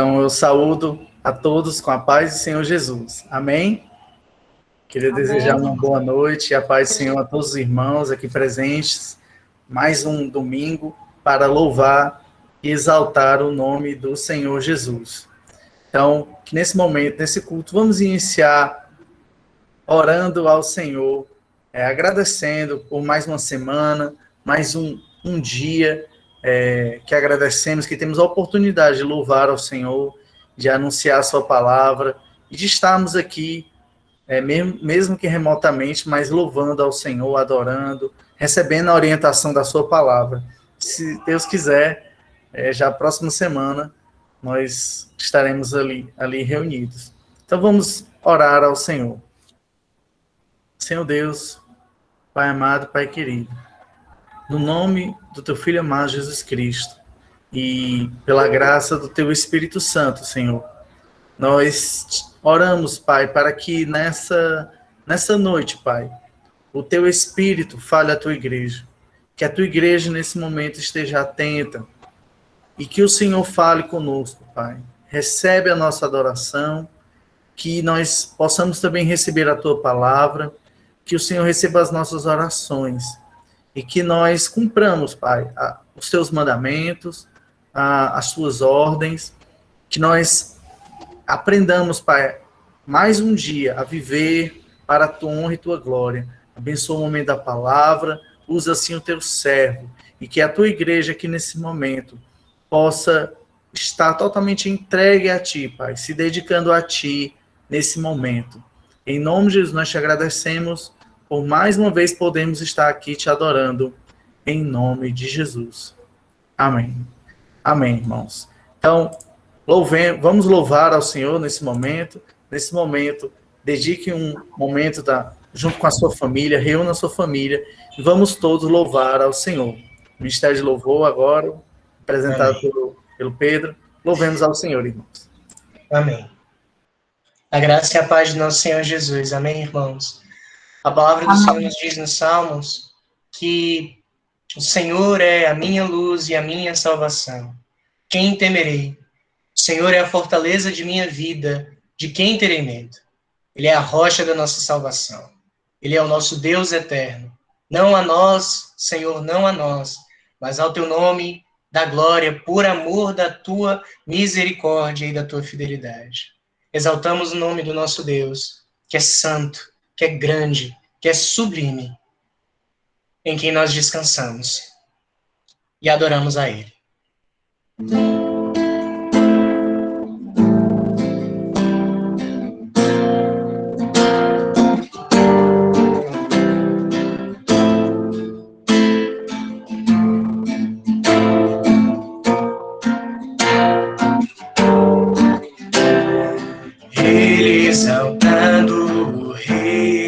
Então, eu saúdo a todos com a paz do Senhor Jesus. Amém? Queria desejar uma boa noite e a paz do Senhor a todos os irmãos aqui presentes. Mais um domingo para louvar e exaltar o nome do Senhor Jesus. Então, que nesse momento, nesse culto, vamos iniciar orando ao Senhor, agradecendo por mais uma semana, mais um dia, que agradecemos, que temos a oportunidade de louvar ao Senhor, de anunciar a sua palavra, e de estarmos aqui, mesmo que remotamente, mas louvando ao Senhor, adorando, recebendo a orientação da sua palavra. Se Deus quiser, já a próxima semana, nós estaremos ali reunidos. Então vamos orar ao Senhor. Senhor Deus, Pai amado, Pai querido, no nome do Teu Filho amado Jesus Cristo e pela graça do Teu Espírito Santo, Senhor, nós oramos, Pai, para que nessa noite, Pai, o Teu Espírito fale à Tua igreja, que a Tua igreja nesse momento esteja atenta e que o Senhor fale conosco, Pai. Recebe a nossa adoração, que nós possamos também receber a Tua palavra, que o Senhor receba as nossas orações e que nós cumpramos, Pai, os Teus mandamentos, as Tuas ordens, que nós aprendamos, Pai, mais um dia a viver para a Tua honra e Tua glória. Abençoa o momento da palavra, usa assim o Teu servo e que a Tua igreja aqui nesse momento possa estar totalmente entregue a Ti, Pai, se dedicando a Ti nesse momento. Em nome de Jesus, nós Te agradecemos por mais uma vez podemos estar aqui Te adorando, em nome de Jesus. Amém. Amém, irmãos. Então, vamos louvar ao Senhor nesse momento. Nesse momento, dedique um momento junto com a sua família, reúna a sua família e vamos todos louvar ao Senhor. O Ministério de Louvor agora, apresentado pelo Pedro. Louvemos ao Senhor, irmãos. Amém. A graça e a paz de nosso Senhor Jesus. Amém, irmãos? A palavra do Senhor nos diz nos Salmos que o Senhor é a minha luz e a minha salvação. Quem temerei? O Senhor é a fortaleza de minha vida. De quem terei medo? Ele é a rocha da nossa salvação. Ele é o nosso Deus eterno. Não a nós, Senhor, não a nós, mas ao Teu nome, da glória, por amor da Tua misericórdia e da Tua fidelidade. Exaltamos o nome do nosso Deus, que é santo, que é grande, que é sublime, em quem nós descansamos e adoramos a Ele.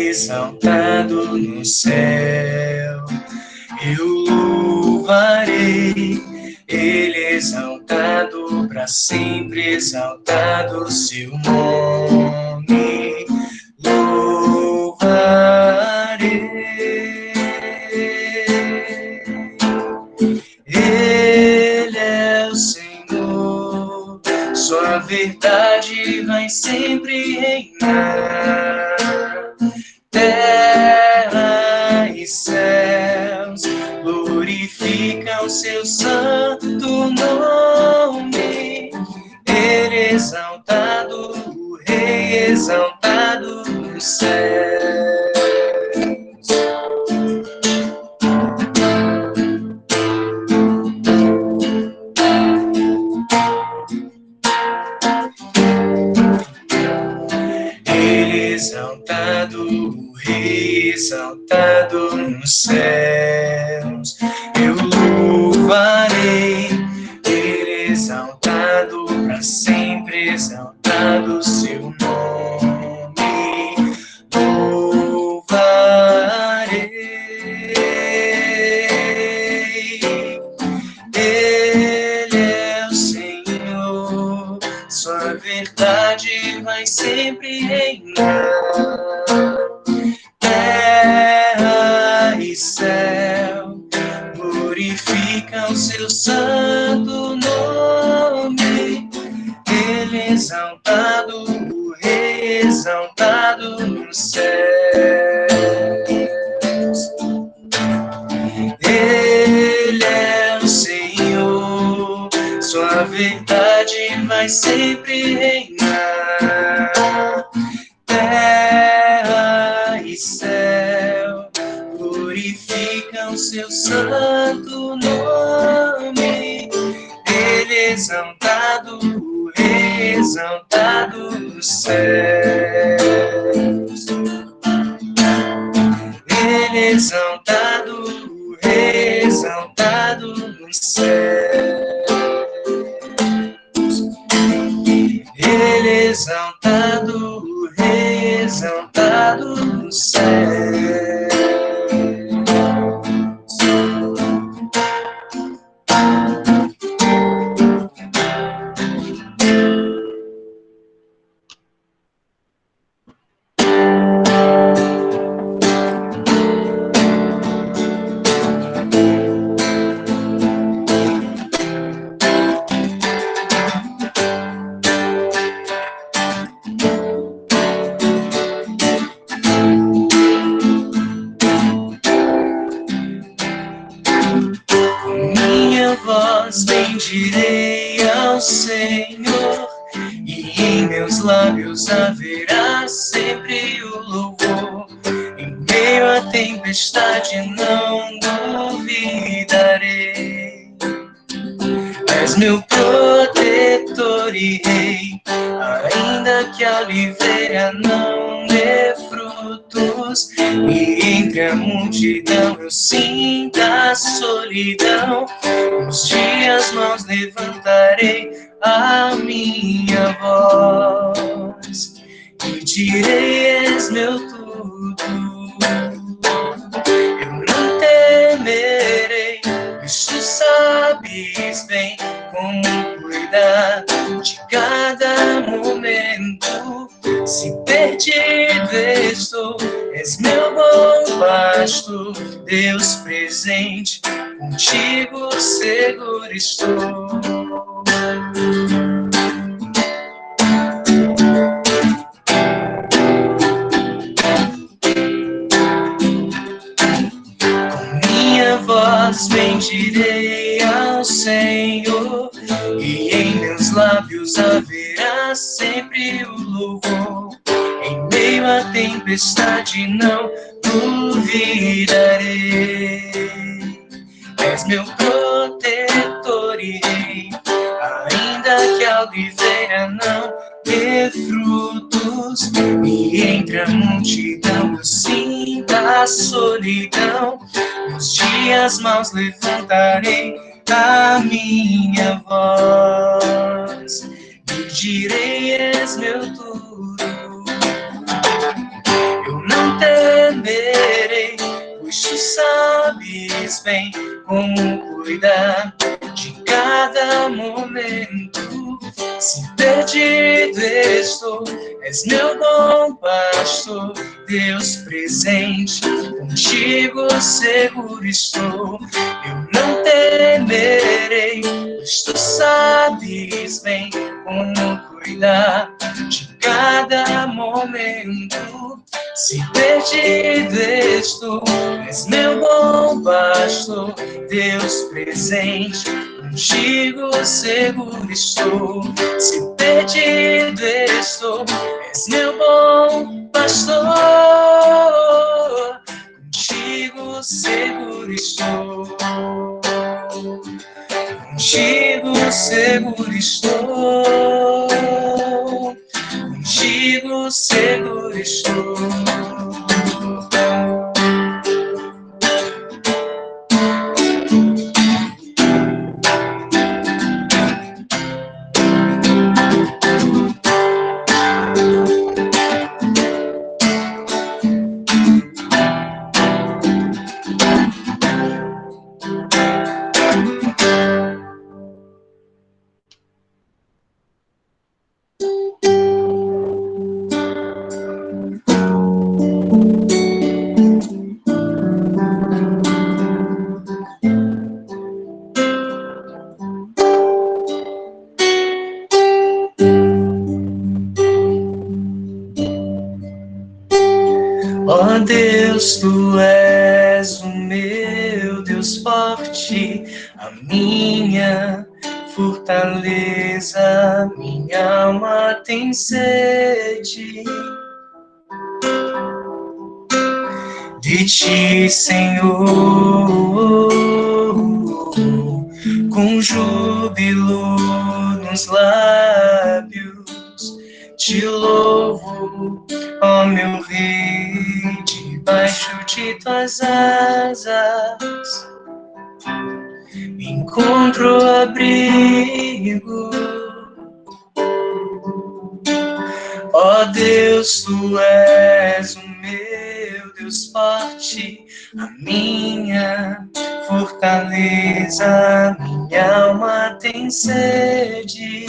Exaltado no céu, eu louvarei, Ele exaltado para sempre, exaltado seu nome, louvarei. Ele é o Senhor, sua verdade vai sempre reinar. Terra e céus glorificam seu santo nome. Ele exaltado, o Rei exaltado nos céus. Ele exaltado, o Rei exaltado nos céus, eu louvarei, Ele exaltado para sempre, exaltado seu nome, louvarei. Ele é o Senhor, sua verdade vai sempre reinar. Terra e céu glorificam seu santo nome. nos céus. Ele é o Senhor, sua verdade vai sempre reinar. Terra e céu glorificam seu santo nome. Ele é exaltado, o Rei exaltado nos céus. Ele é exaltado, o Rei exaltado nos céus. Ele é exaltado, o Rei exaltado nos céus. Bendirei ao Senhor, e em meus lábios haverá sempre o louvor. Em meio à tempestade não duvidarei. És meu protetor e rei, ainda que a oliveira não dê frutos, e entre a multidão eu sinta a solidão. Nos dias maus levantarei a minha voz e direi: és meu tudo. Eu não temerei, pois tu sabes bem como cuidar de cada momento. Se perdido estou, és meu bom pastor, Deus presente, contigo seguro estou. Voz bendirei ao Senhor, e em meus lábios haverá sempre o louvor. Em meio à tempestade não duvidarei. És meu protetor e rei, ainda que a oliveira não dê frutos, e entre a multidão eu sinta a solidão. Nos dias maus levantarei a minha voz e direi: és meu tudo. Eu não temerei, pois tu sabes bem como cuidar de cada momento. Se perdido estou, és meu bom pastor, Deus presente, contigo seguro estou. Eu não temerei, pois tu sabes bem como cuidar de cada momento. Se perdido estou, és meu bom pastor, Deus presente, contigo seguro estou. Se perdido estou, és meu bom pastor, contigo seguro estou. Contigo seguro estou. Contigo seguro estou. Deus, tu és o meu Deus forte, a minha fortaleza, minha alma tem sede de ti, Senhor, com júbilo nos lábios, te louvo, ó meu Rei, debaixo de tuas asas, encontro abrigo. Ó Deus, tu és o meu Deus forte, a minha fortaleza, minha alma tem sede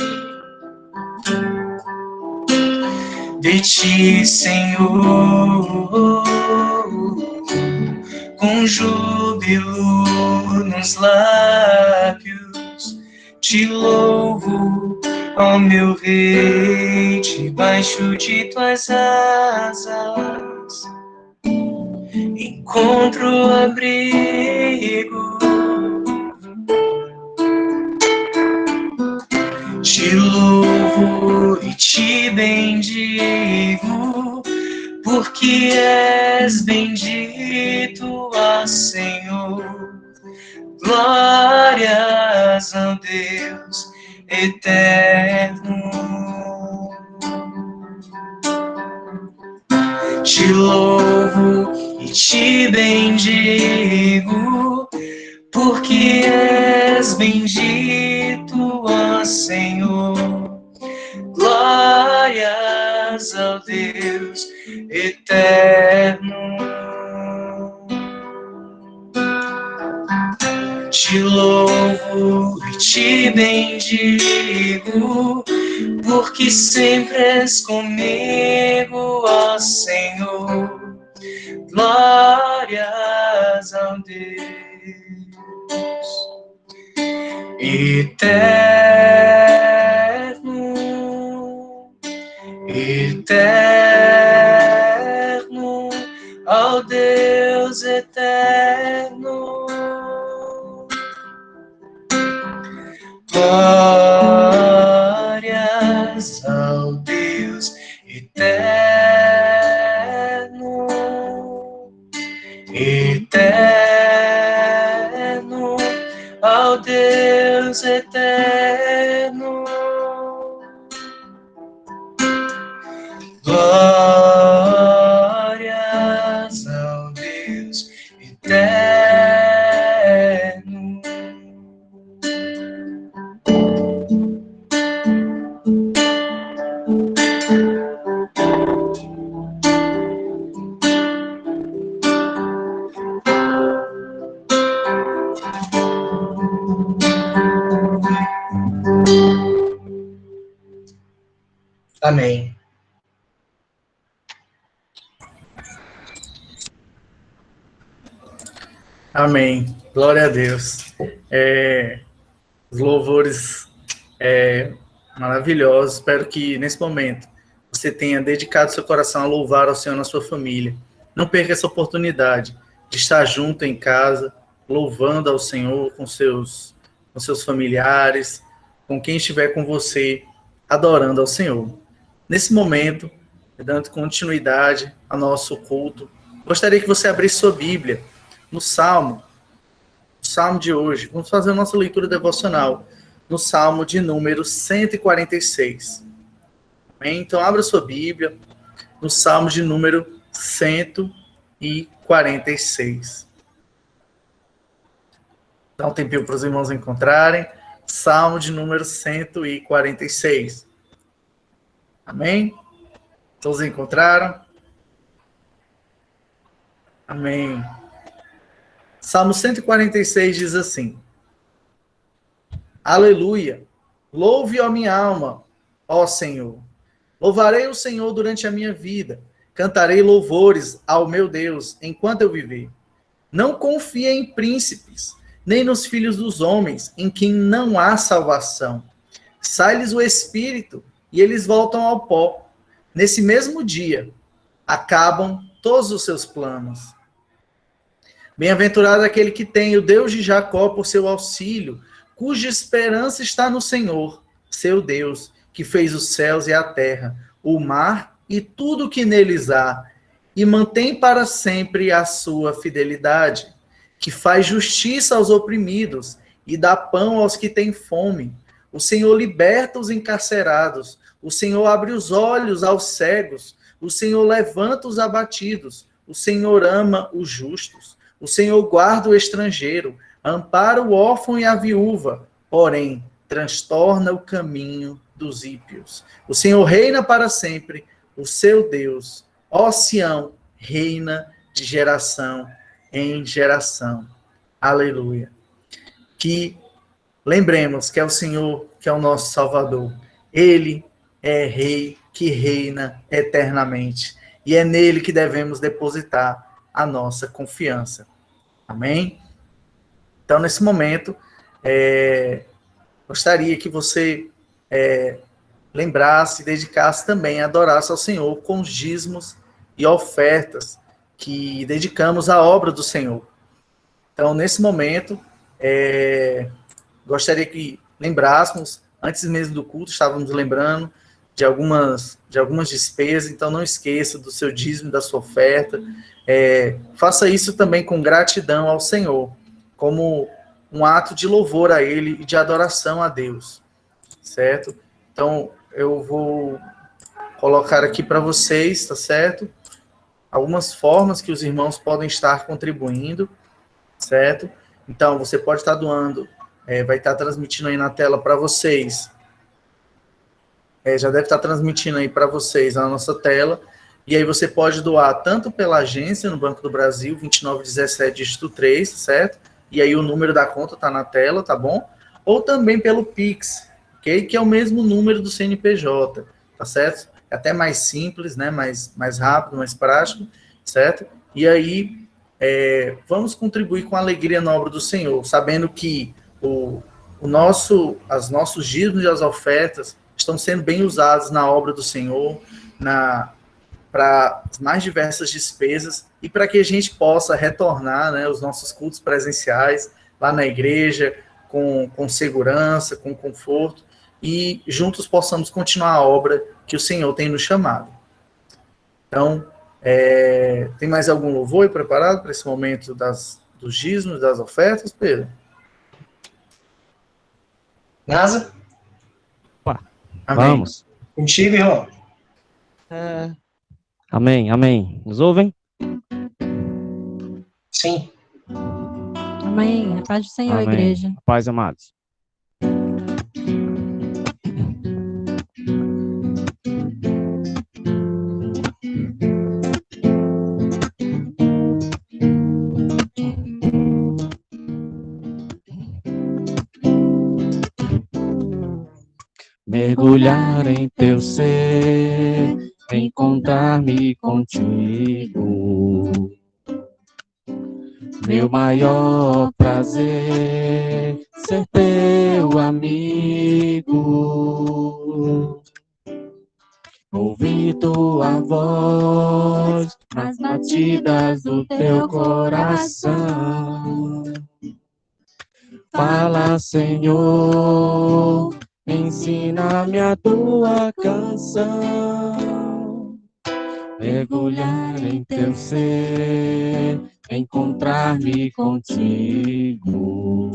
de ti, Senhor, com júbilo nos lábios, te louvo, ó meu Rei, debaixo de tuas asas, encontro abrigo. Te louvo e te bendigo, porque és bendito, ó Senhor. Glórias ao Deus eterno. Te louvo e te bendigo, porque és bendito, ó Senhor. Glórias ao Deus eterno. Te louvo e te bendigo, porque sempre és comigo, ó Senhor. Glórias ao Deus eterno, eterno, ao Deus eterno. Glórias ao Deus eterno, eterno, ao Deus eterno. Glórias ao Deus eterno. Amém. Amém. Glória a Deus. Os louvores maravilhosos. Espero que nesse momento você tenha dedicado seu coração a louvar ao Senhor na sua família. Não perca essa oportunidade de estar junto em casa, louvando ao Senhor com seus familiares, com quem estiver com você, adorando ao Senhor. Nesse momento, dando continuidade ao nosso culto, gostaria que você abrisse sua Bíblia no Salmo de hoje. Vamos fazer a nossa leitura devocional no Salmo de número 146. Amém? Então, abra sua Bíblia no Salmo de número 146. Dá um tempinho para os irmãos encontrarem. Salmo de número 146. Amém? Todos encontraram? Amém. Salmo 146 diz assim: Aleluia! Louve, ó minha alma, ó Senhor. Louvarei o Senhor durante a minha vida. Cantarei louvores ao meu Deus enquanto eu viver. Não confie em príncipes, nem nos filhos dos homens, em quem não há salvação. Sai-lhes o espírito e eles voltam ao pó. Nesse mesmo dia, acabam todos os seus planos. Bem-aventurado aquele que tem o Deus de Jacó por seu auxílio, cuja esperança está no Senhor, seu Deus, que fez os céus e a terra, o mar e tudo que neles há, e mantém para sempre a sua fidelidade, que faz justiça aos oprimidos e dá pão aos que têm fome. O Senhor liberta os encarcerados, o Senhor abre os olhos aos cegos, o Senhor levanta os abatidos, o Senhor ama os justos, o Senhor guarda o estrangeiro, ampara o órfão e a viúva, porém transtorna o caminho dos ímpios. O Senhor reina para sempre, o seu Deus, ó Sião, reina de geração em geração. Aleluia. Que lembremos que é o Senhor que é o nosso Salvador. Ele é Rei que reina eternamente. E é nele que devemos depositar a nossa confiança. Amém? Então, nesse momento, gostaria que você lembrasse e dedicasse também, adorasse ao Senhor com os dízimos e ofertas que dedicamos à obra do Senhor. Então, nesse momento, gostaria que lembrássemos, antes mesmo do culto, estávamos lembrando de algumas despesas, então não esqueça do seu dízimo, da sua oferta. Faça isso também com gratidão ao Senhor, como um ato de louvor a Ele e de adoração a Deus, certo? Então, eu vou colocar aqui para vocês, tá certo? Algumas formas que os irmãos podem estar contribuindo, certo? Então, você pode estar doando, vai estar transmitindo aí na tela para vocês. Já deve estar transmitindo aí para vocês na nossa tela. E aí você pode doar tanto pela agência no Banco do Brasil, 2917, dígito 3, certo? E aí o número da conta está na tela, tá bom? Ou também pelo Pix, ok? Que é o mesmo número do CNPJ, tá certo? É até mais simples, né? Mais rápido, mais prático, certo? E aí vamos contribuir com a alegria na obra do Senhor, sabendo que os nossos dízimos e as ofertas estão sendo bem usados na obra do Senhor, para as mais diversas despesas e para que a gente possa retornar, né, os nossos cultos presenciais lá na igreja com segurança, com conforto e juntos possamos continuar a obra que o Senhor tem nos chamado. Então, tem mais algum louvor preparado para esse momento dos dízimos, das ofertas, Pedro? Nasa? Amém. Vamos. Contigo, irmão. Amém, amém. Nos ouvem? Sim. Amém. A paz do Senhor, Amém. igreja. A paz, amados. Mergulhar em teu ser, encontrar-me contigo. Meu maior prazer, ser teu amigo. Ouvir tua voz nas batidas do teu coração. Fala, Senhor, ensina-me a tua canção. Mergulhar em teu ser, encontrar-me contigo.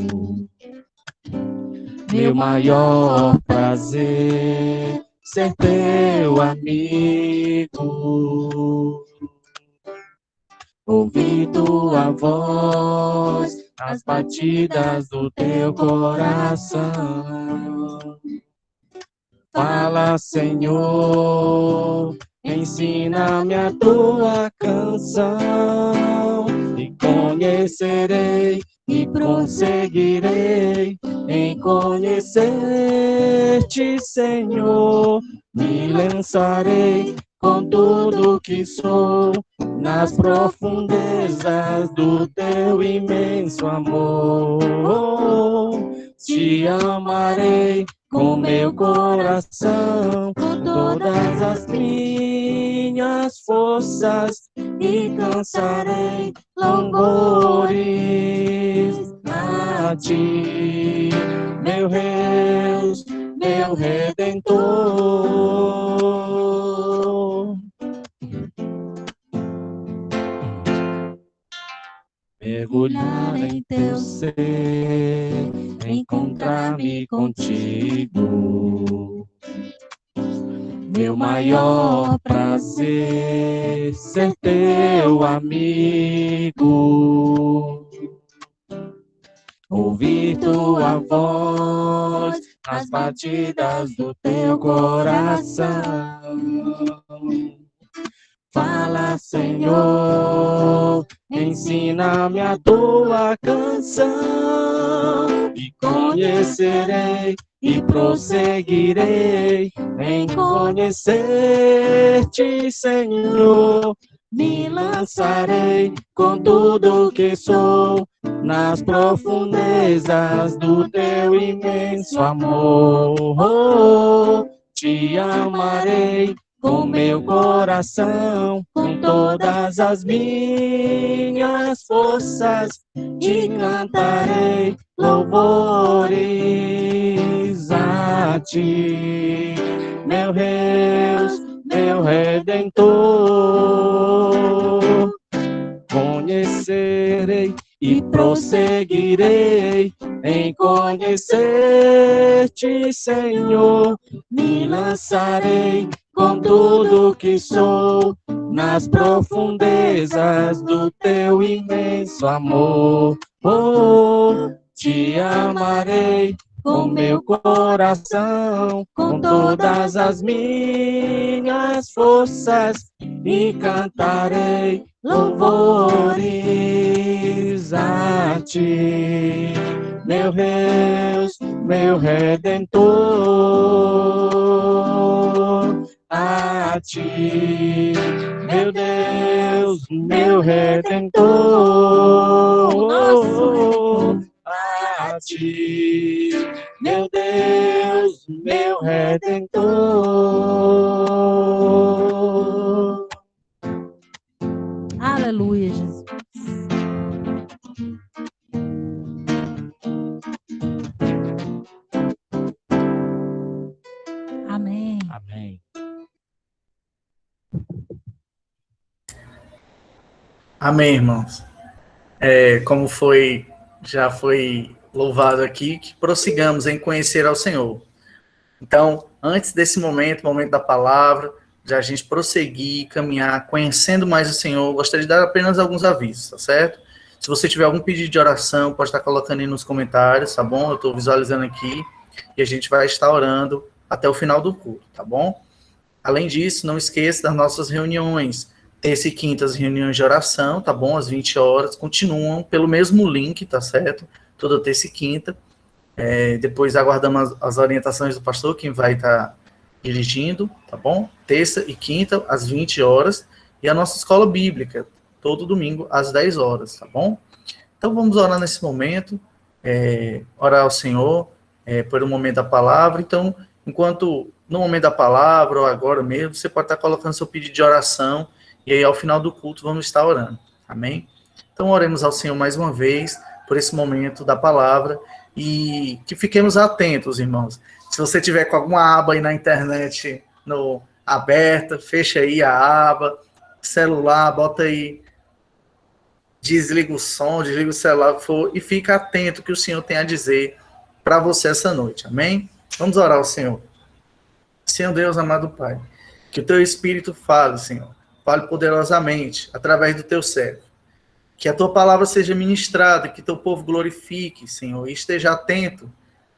Meu maior prazer, ser teu amigo. Ouvir tua voz nas batidas do teu coração. Fala, Senhor, ensina-me a tua canção. E conhecerei e prosseguirei em conhecer-te, Senhor. Me lançarei com tudo que sou nas profundezas do teu imenso amor. Te amarei com meu coração, com todas as minhas forças e cantarei louvores a ti, meu Deus, meu Redentor. Mergulhar em teu ser, encontrar-me contigo. Meu maior prazer, ser teu amigo. Ouvir tua voz nas batidas do teu coração. Fala, Senhor, ensina-me a tua canção, e conhecerei e prosseguirei em conhecer-te, Senhor. Me lançarei com tudo que sou nas profundezas do teu imenso amor. Te amarei com meu coração, com todas as minhas forças, te cantarei louvores a ti, meu Deus, meu Redentor. Conhecerei e prosseguirei em conhecer-te, Senhor. Me lançarei com tudo que sou nas profundezas do teu imenso amor. Oh, te amarei com meu coração, com todas as minhas forças, e cantarei louvores a ti, meu Deus, meu Redentor. A ti, meu Deus, meu Redentor. A ti, meu Deus, meu Redentor. Aleluia, Jesus. Amém. Amém. Amém, irmãos. Como já foi louvado aqui, que prossigamos em conhecer ao Senhor. Então, antes desse momento da palavra, de a gente prosseguir, caminhar, conhecendo mais o Senhor, gostaria de dar apenas alguns avisos, tá certo? Se você tiver algum pedido de oração, pode estar colocando aí nos comentários, tá bom? Eu estou visualizando aqui e a gente vai estar orando até o final do culto, tá bom? Além disso, não esqueça das nossas reuniões, terça e quinta, as reuniões de oração, tá bom? Às 20 horas, continuam pelo mesmo link, tá certo? Toda terça e quinta. Depois aguardamos as orientações do pastor, quem vai estar dirigindo, tá bom? Terça e quinta, às 20 horas. E a nossa escola bíblica, todo domingo, às 10 horas, tá bom? Então, vamos orar nesse momento, orar ao Senhor, por um momento da palavra. Então, enquanto no momento da palavra, ou agora mesmo, você pode estar colocando seu pedido de oração, e aí, ao final do culto, vamos estar orando. Amém? Então, oremos ao Senhor mais uma vez, por esse momento da palavra, e que fiquemos atentos, irmãos. Se você tiver com alguma aba aí na internet aberta, fecha aí a aba, celular, bota aí, desliga o som, desliga o celular, o que for, e fica atento ao que o Senhor tem a dizer para você essa noite. Amém? Vamos orar ao Senhor. Senhor Deus, amado Pai, que o teu Espírito fale, Senhor, fale poderosamente, através do teu servo. Que a tua palavra seja ministrada, que teu povo glorifique, Senhor, e esteja atento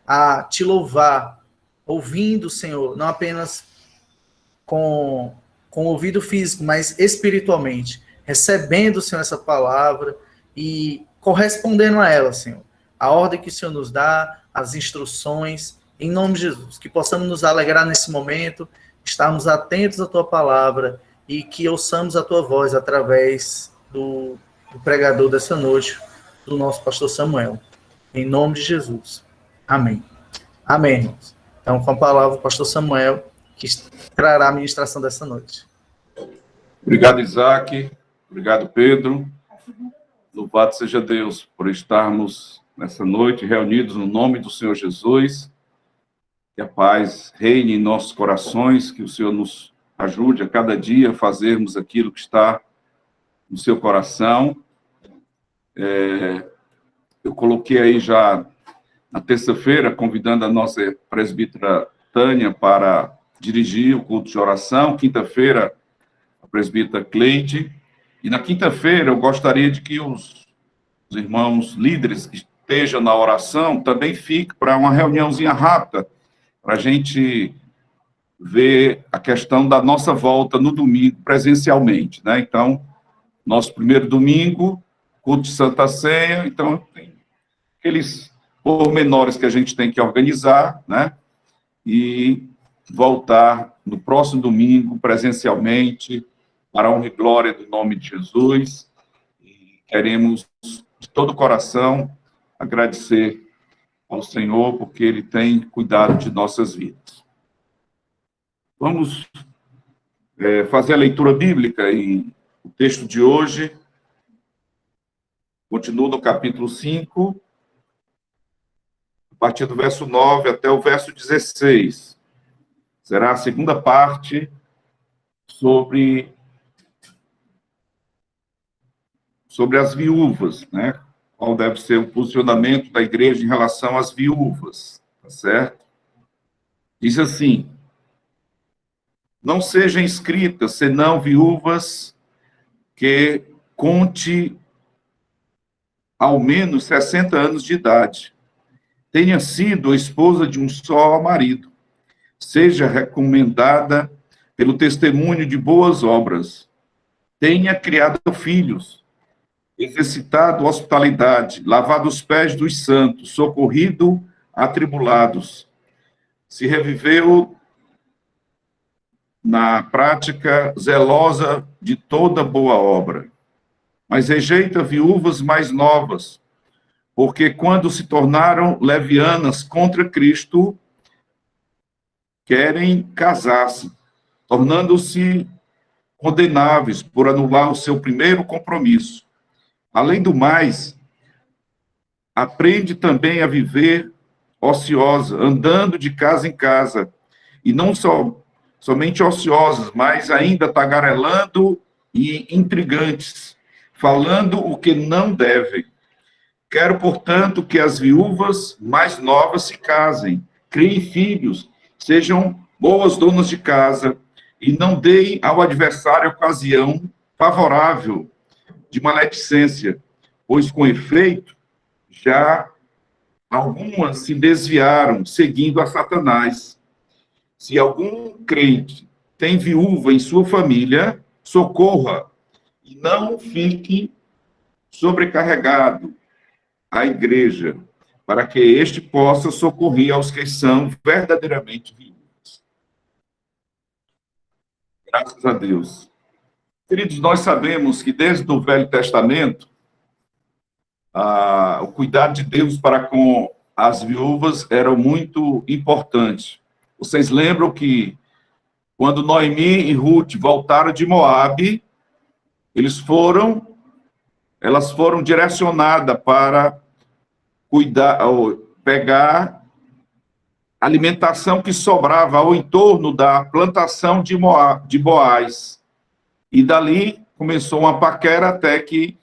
a te louvar, ouvindo, Senhor, não apenas com o ouvido físico, mas espiritualmente, recebendo, Senhor, essa palavra e correspondendo a ela, Senhor. A ordem que o Senhor nos dá, as instruções, em nome de Jesus, que possamos nos alegrar nesse momento, estarmos atentos à tua palavra e que ouçamos a tua voz através do pregador dessa noite, do nosso pastor Samuel. Em nome de Jesus. Amém. Amém, irmãos. Então, com a palavra, o pastor Samuel, que trará a ministração dessa noite. Obrigado, Isaac. Obrigado, Pedro. Louvado seja Deus por estarmos nessa noite reunidos no nome do Senhor Jesus. Que a paz reine em nossos corações, que o Senhor nos ajude a cada dia a fazermos aquilo que está no seu coração. Eu coloquei aí já na terça-feira, convidando a nossa presbítera Tânia para dirigir o culto de oração. Quinta-feira, a presbítera Cleide. E na quinta-feira, eu gostaria de que os irmãos líderes que estejam na oração também fiquem para uma reuniãozinha rápida, para a gente ver a questão da nossa volta no domingo, presencialmente, né? Então, nosso primeiro domingo, culto de Santa Ceia, então tem aqueles pormenores que a gente tem que organizar, né? E voltar no próximo domingo, presencialmente, para a honra e glória do nome de Jesus. E queremos, de todo o coração, agradecer ao Senhor, porque Ele tem cuidado de nossas vidas. Vamos fazer a leitura bíblica, e o texto de hoje continua no capítulo 5, a partir do verso 9 até o verso 16. Será a segunda parte sobre as viúvas, né? Qual deve ser o posicionamento da igreja em relação às viúvas, tá certo? Diz assim: não sejam escritas, senão viúvas que conte ao menos 60 anos de idade, tenha sido esposa de um só marido, seja recomendada pelo testemunho de boas obras, tenha criado filhos, exercitado hospitalidade, lavado os pés dos santos, socorrido atribulados, se reviveu na prática zelosa de toda boa obra, mas rejeita viúvas mais novas, porque quando se tornaram levianas contra Cristo, querem casar-se, tornando-se condenáveis por anular o seu primeiro compromisso. Além do mais, aprende também a viver ociosa, andando de casa em casa, e não somente ociosas, mas ainda tagarelando e intrigantes, falando o que não devem. Quero, portanto, que as viúvas mais novas se casem, criem filhos, sejam boas donas de casa, e não deem ao adversário ocasião favorável de maledicência, pois, com efeito, já algumas se desviaram, seguindo a Satanás. Se algum crente tem viúva em sua família, socorra, e não fique sobrecarregado a igreja, para que este possa socorrer aos que são verdadeiramente viúvas. Graças a Deus. Queridos, nós sabemos que desde o Velho Testamento, o cuidado de Deus para com as viúvas era muito importante. Vocês lembram que quando Noemi e Ruth voltaram de Moabe, elas foram direcionadas para cuidar, ou pegar a alimentação que sobrava ao entorno da plantação de Boaz. E dali começou uma paquera até que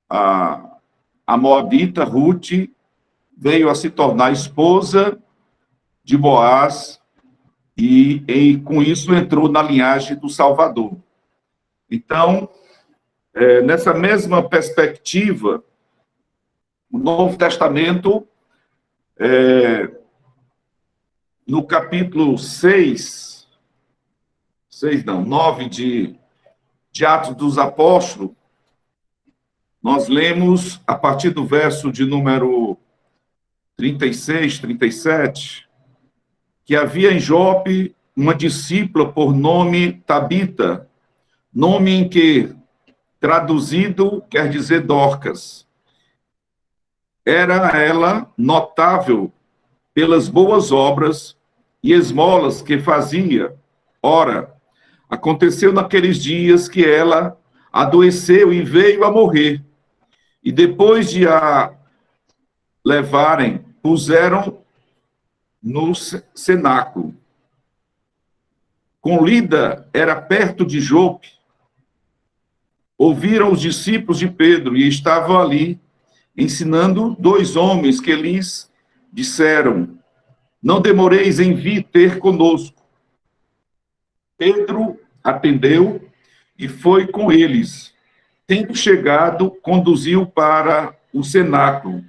a moabita Ruth veio a se tornar esposa de Boaz e com isso entrou na linhagem do Salvador. Então, nessa mesma perspectiva, o Novo Testamento, no capítulo 9 de Atos dos Apóstolos, nós lemos, a partir do verso de número 36, 37, que havia em Jope uma discípula por nome Tabita, nome em que, traduzido, quer dizer Dorcas. Era ela notável pelas boas obras e esmolas que fazia Ora, aconteceu naqueles dias que ela adoeceu e veio a morrer. E depois de a levarem, puseram no cenáculo. Com Lida era perto de Jope. Ouviram os discípulos de Pedro e estavam ali ensinando 2 homens que lhes disseram: não demoreis em vir ter conosco. Pedro atendeu e foi com eles. Tendo chegado, conduziu para o cenáculo.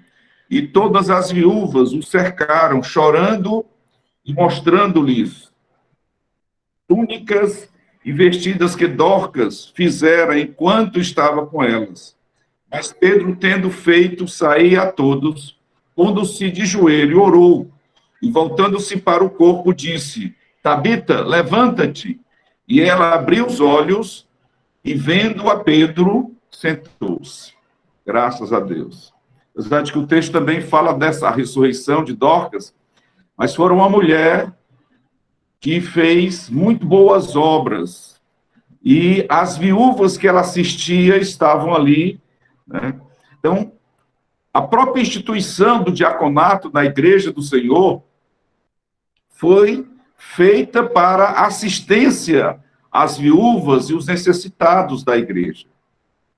E todas as viúvas o cercaram, chorando e mostrando-lhes túnicas e vestidas que Dorcas fizera enquanto estava com elas. Mas Pedro, tendo feito sair a todos, pondo-se de joelho, orou, e voltando-se para o corpo, disse: Tabita, levanta-te. E ela abriu os olhos, e vendo a Pedro, sentou-se. Graças a Deus. Apesar de que o texto também fala dessa ressurreição de Dorcas, mas foi uma mulher que fez muito boas obras, e as viúvas que ela assistia estavam ali, né? Então, a própria instituição do diaconato na Igreja do Senhor foi feita para assistência às viúvas e os necessitados da igreja.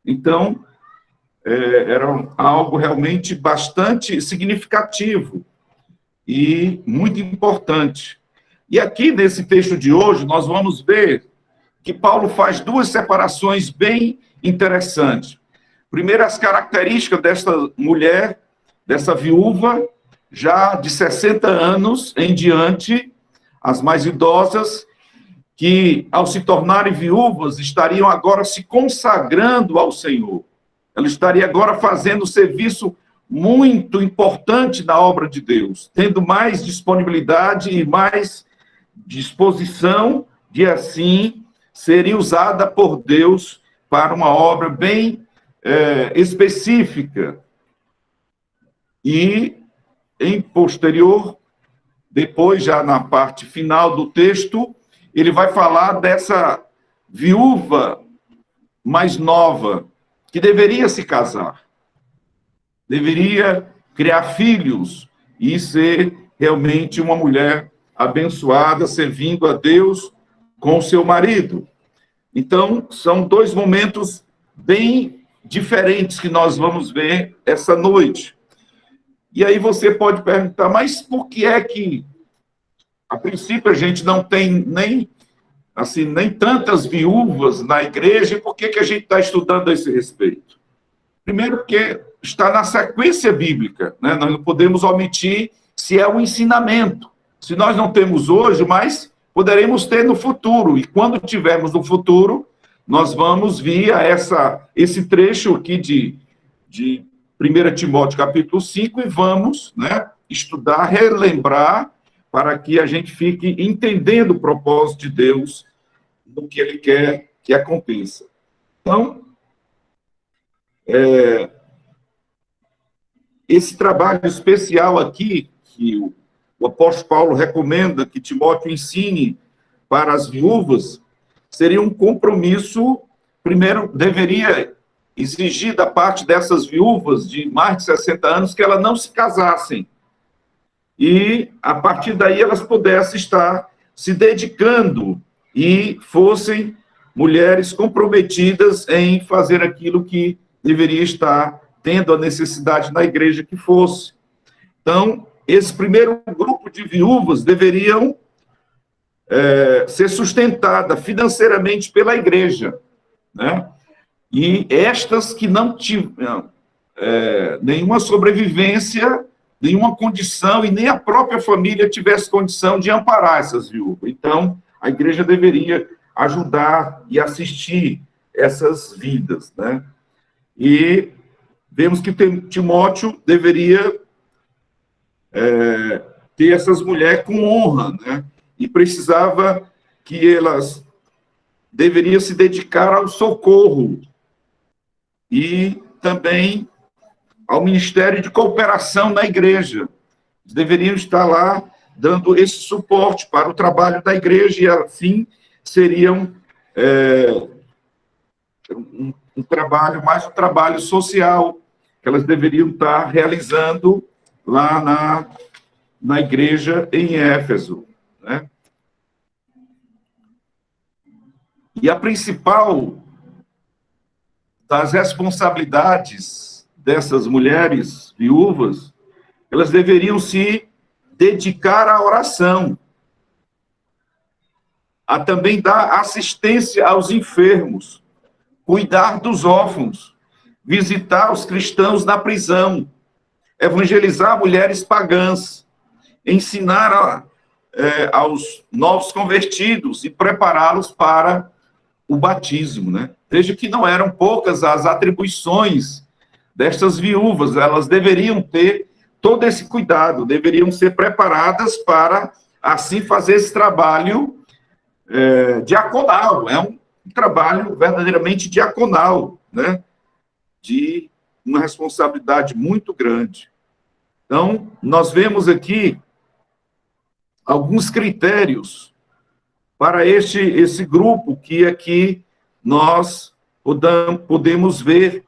Então, era algo realmente bastante significativo e muito importante. E aqui, nesse texto de hoje, nós vamos ver que Paulo faz 2 separações bem interessantes. Primeiro, as características desta mulher, dessa viúva, já de 60 anos em diante, as mais idosas, que, ao se tornarem viúvas, estariam agora se consagrando ao Senhor. Ela estaria agora fazendo um serviço muito importante na obra de Deus, tendo mais disponibilidade e mais disposição de, assim, ser usada por Deus para uma obra bem específica. E, em posterior, depois, já na parte final do texto, ele vai falar dessa viúva mais nova, que deveria se casar, deveria criar filhos e ser realmente uma mulher abençoada, servindo a Deus com seu marido. Então, são 2 momentos bem diferentes que nós vamos ver essa noite. E aí você pode perguntar, mas por que é que, a princípio, a gente não tem nem tantas viúvas na igreja, e por que a gente está estudando a esse respeito? Primeiro, porque está na sequência bíblica, né? Nós não podemos omitir se é um ensinamento. Se nós não temos hoje, mas poderemos ter no futuro, e quando tivermos no futuro, nós vamos via esse trecho aqui de 1 Timóteo capítulo 5, e vamos, né, estudar, relembrar, para que a gente fique entendendo o propósito de Deus no que Ele quer que aconteça. Então, esse trabalho especial aqui, que o apóstolo Paulo recomenda que Timóteo ensine para as viúvas, seria um compromisso, primeiro, deveria exigir da parte dessas viúvas de mais de 60 anos que elas não se casassem. E, a partir daí, elas pudessem estar se dedicando e fossem mulheres comprometidas em fazer aquilo que deveria estar tendo a necessidade na igreja que fosse. Então, esse primeiro grupo de viúvas deveriam ser sustentada financeiramente pela igreja, né? E estas que não tiveram nenhuma sobrevivência, nenhuma condição, e nem a própria família tivesse condição de amparar essas viúvas. Então, a igreja deveria ajudar e assistir essas vidas, né? E vemos que Timóteo deveria ter essas mulheres com honra, né? E precisava que elas deveriam se dedicar ao socorro e também ao ministério de cooperação na igreja. Eles deveriam estar lá dando esse suporte para o trabalho da igreja e, assim, seriam um trabalho, mais um trabalho social, que elas deveriam estar realizando lá na igreja em Éfeso, né? E a principal das responsabilidades dessas mulheres viúvas, elas deveriam se dedicar à oração, a também dar assistência aos enfermos, cuidar dos órfãos, visitar os cristãos na prisão, evangelizar mulheres pagãs, ensinar aos novos convertidos e prepará-los para o batismo, né? Veja que não eram poucas as atribuições destas viúvas, elas deveriam ter todo esse cuidado, deveriam ser preparadas para, assim, fazer esse trabalho diaconal, é um trabalho verdadeiramente diaconal, né? De uma responsabilidade muito grande. Então, nós vemos aqui alguns critérios para esse grupo que aqui nós podemos ver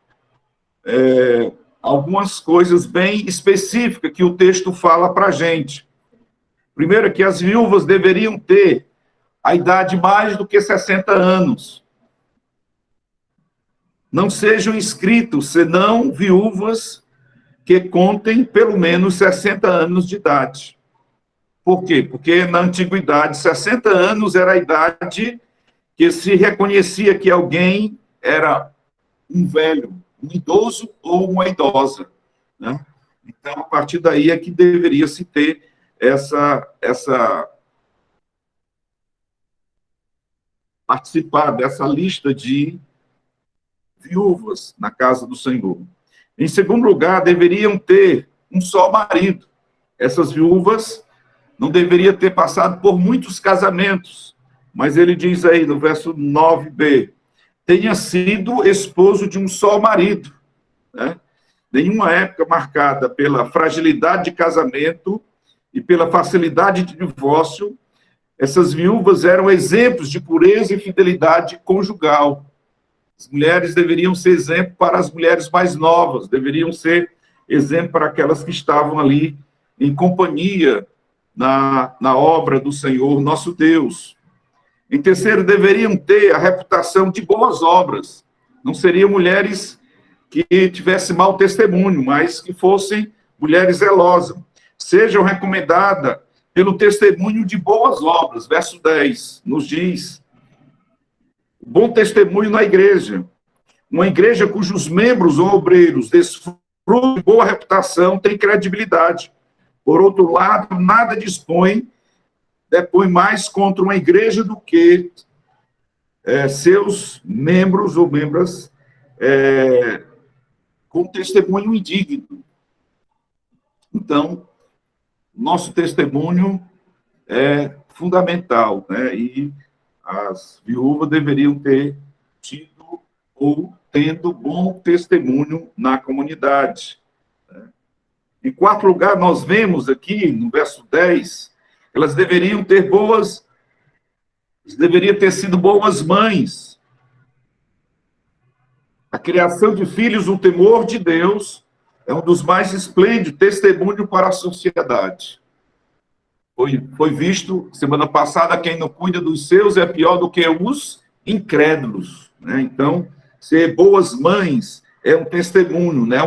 algumas coisas bem específicas que o texto fala para a gente. Primeiro, que as viúvas deveriam ter a idade mais do que 60 anos. Não sejam inscritos, senão viúvas que contem pelo menos 60 anos de idade. Por quê? Porque na antiguidade, 60 anos era a idade que se reconhecia que alguém era um velho, um idoso ou uma idosa, né? Então, a partir daí é que deveria se ter participar dessa lista de viúvas na casa do Senhor. Em segundo lugar, deveriam ter um só marido. Essas viúvas não deveriam ter passado por muitos casamentos, mas ele diz aí no verso 9b, tenha sido esposo de um só marido, né? Nenhuma época marcada pela fragilidade de casamento e pela facilidade de divórcio, essas viúvas eram exemplos de pureza e fidelidade conjugal. As mulheres deveriam ser exemplo para as mulheres mais novas, deveriam ser exemplo para aquelas que estavam ali em companhia na obra do Senhor nosso Deus. Em terceiro, deveriam ter a reputação de boas obras. Não seriam mulheres que tivessem mau testemunho, mas que fossem mulheres zelosas. Sejam recomendadas pelo testemunho de boas obras. Verso 10 nos diz: bom testemunho na igreja. Uma igreja cujos membros ou obreiros desfrutam de boa reputação tem credibilidade. Por outro lado, nada depõe mais contra uma igreja do que seus membros ou membras com testemunho indigno. Então, nosso testemunho é fundamental, né? E as viúvas deveriam ter tido ou tendo bom testemunho na comunidade. Em quarto lugar, nós vemos aqui, no verso 10, elas deveriam ter sido boas mães. A criação de filhos, o temor de Deus, é um dos mais esplêndidos testemunhos para a sociedade. Foi visto, semana passada, quem não cuida dos seus é pior do que os incrédulos, né? Então, ser boas mães é um testemunho, né?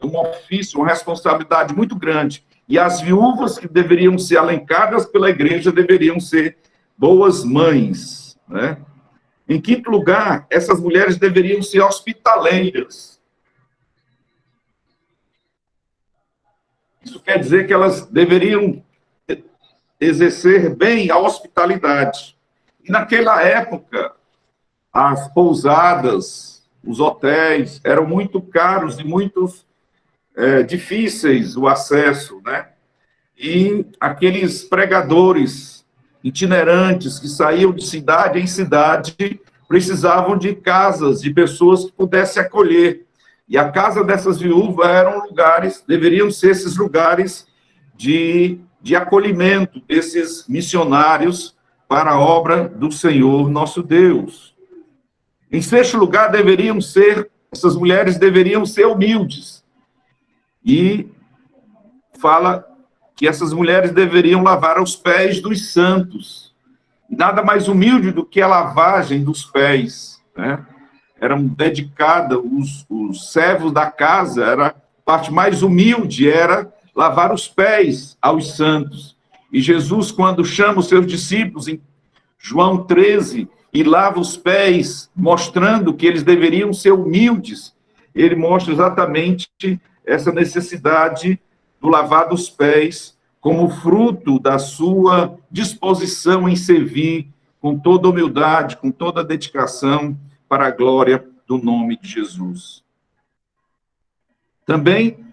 Um ofício, uma responsabilidade muito grande. E as viúvas que deveriam ser alencadas pela igreja deveriam ser boas mães, né? Em quinto lugar, essas mulheres deveriam ser hospitaleiras. Isso quer dizer que elas deveriam exercer bem a hospitalidade. E naquela época, as pousadas, os hotéis, eram muito caros e muito difíceis o acesso, né? E aqueles pregadores itinerantes que saíam de cidade em cidade precisavam de casas, de pessoas que pudessem acolher. E a casa dessas viúvas deveriam ser esses lugares de acolhimento desses missionários para a obra do Senhor nosso Deus. Em sexto lugar, essas mulheres deveriam ser humildes. E fala que essas mulheres deveriam lavar os pés dos santos. Nada mais humilde do que a lavagem dos pés, né? Eram dedicadas, os servos da casa, a parte mais humilde era lavar os pés aos santos. E Jesus, quando chama os seus discípulos, em João 13, e lava os pés, mostrando que eles deveriam ser humildes, ele mostra exatamente essa necessidade do lavar dos pés como fruto da sua disposição em servir com toda humildade, com toda dedicação para a glória do nome de Jesus. Também,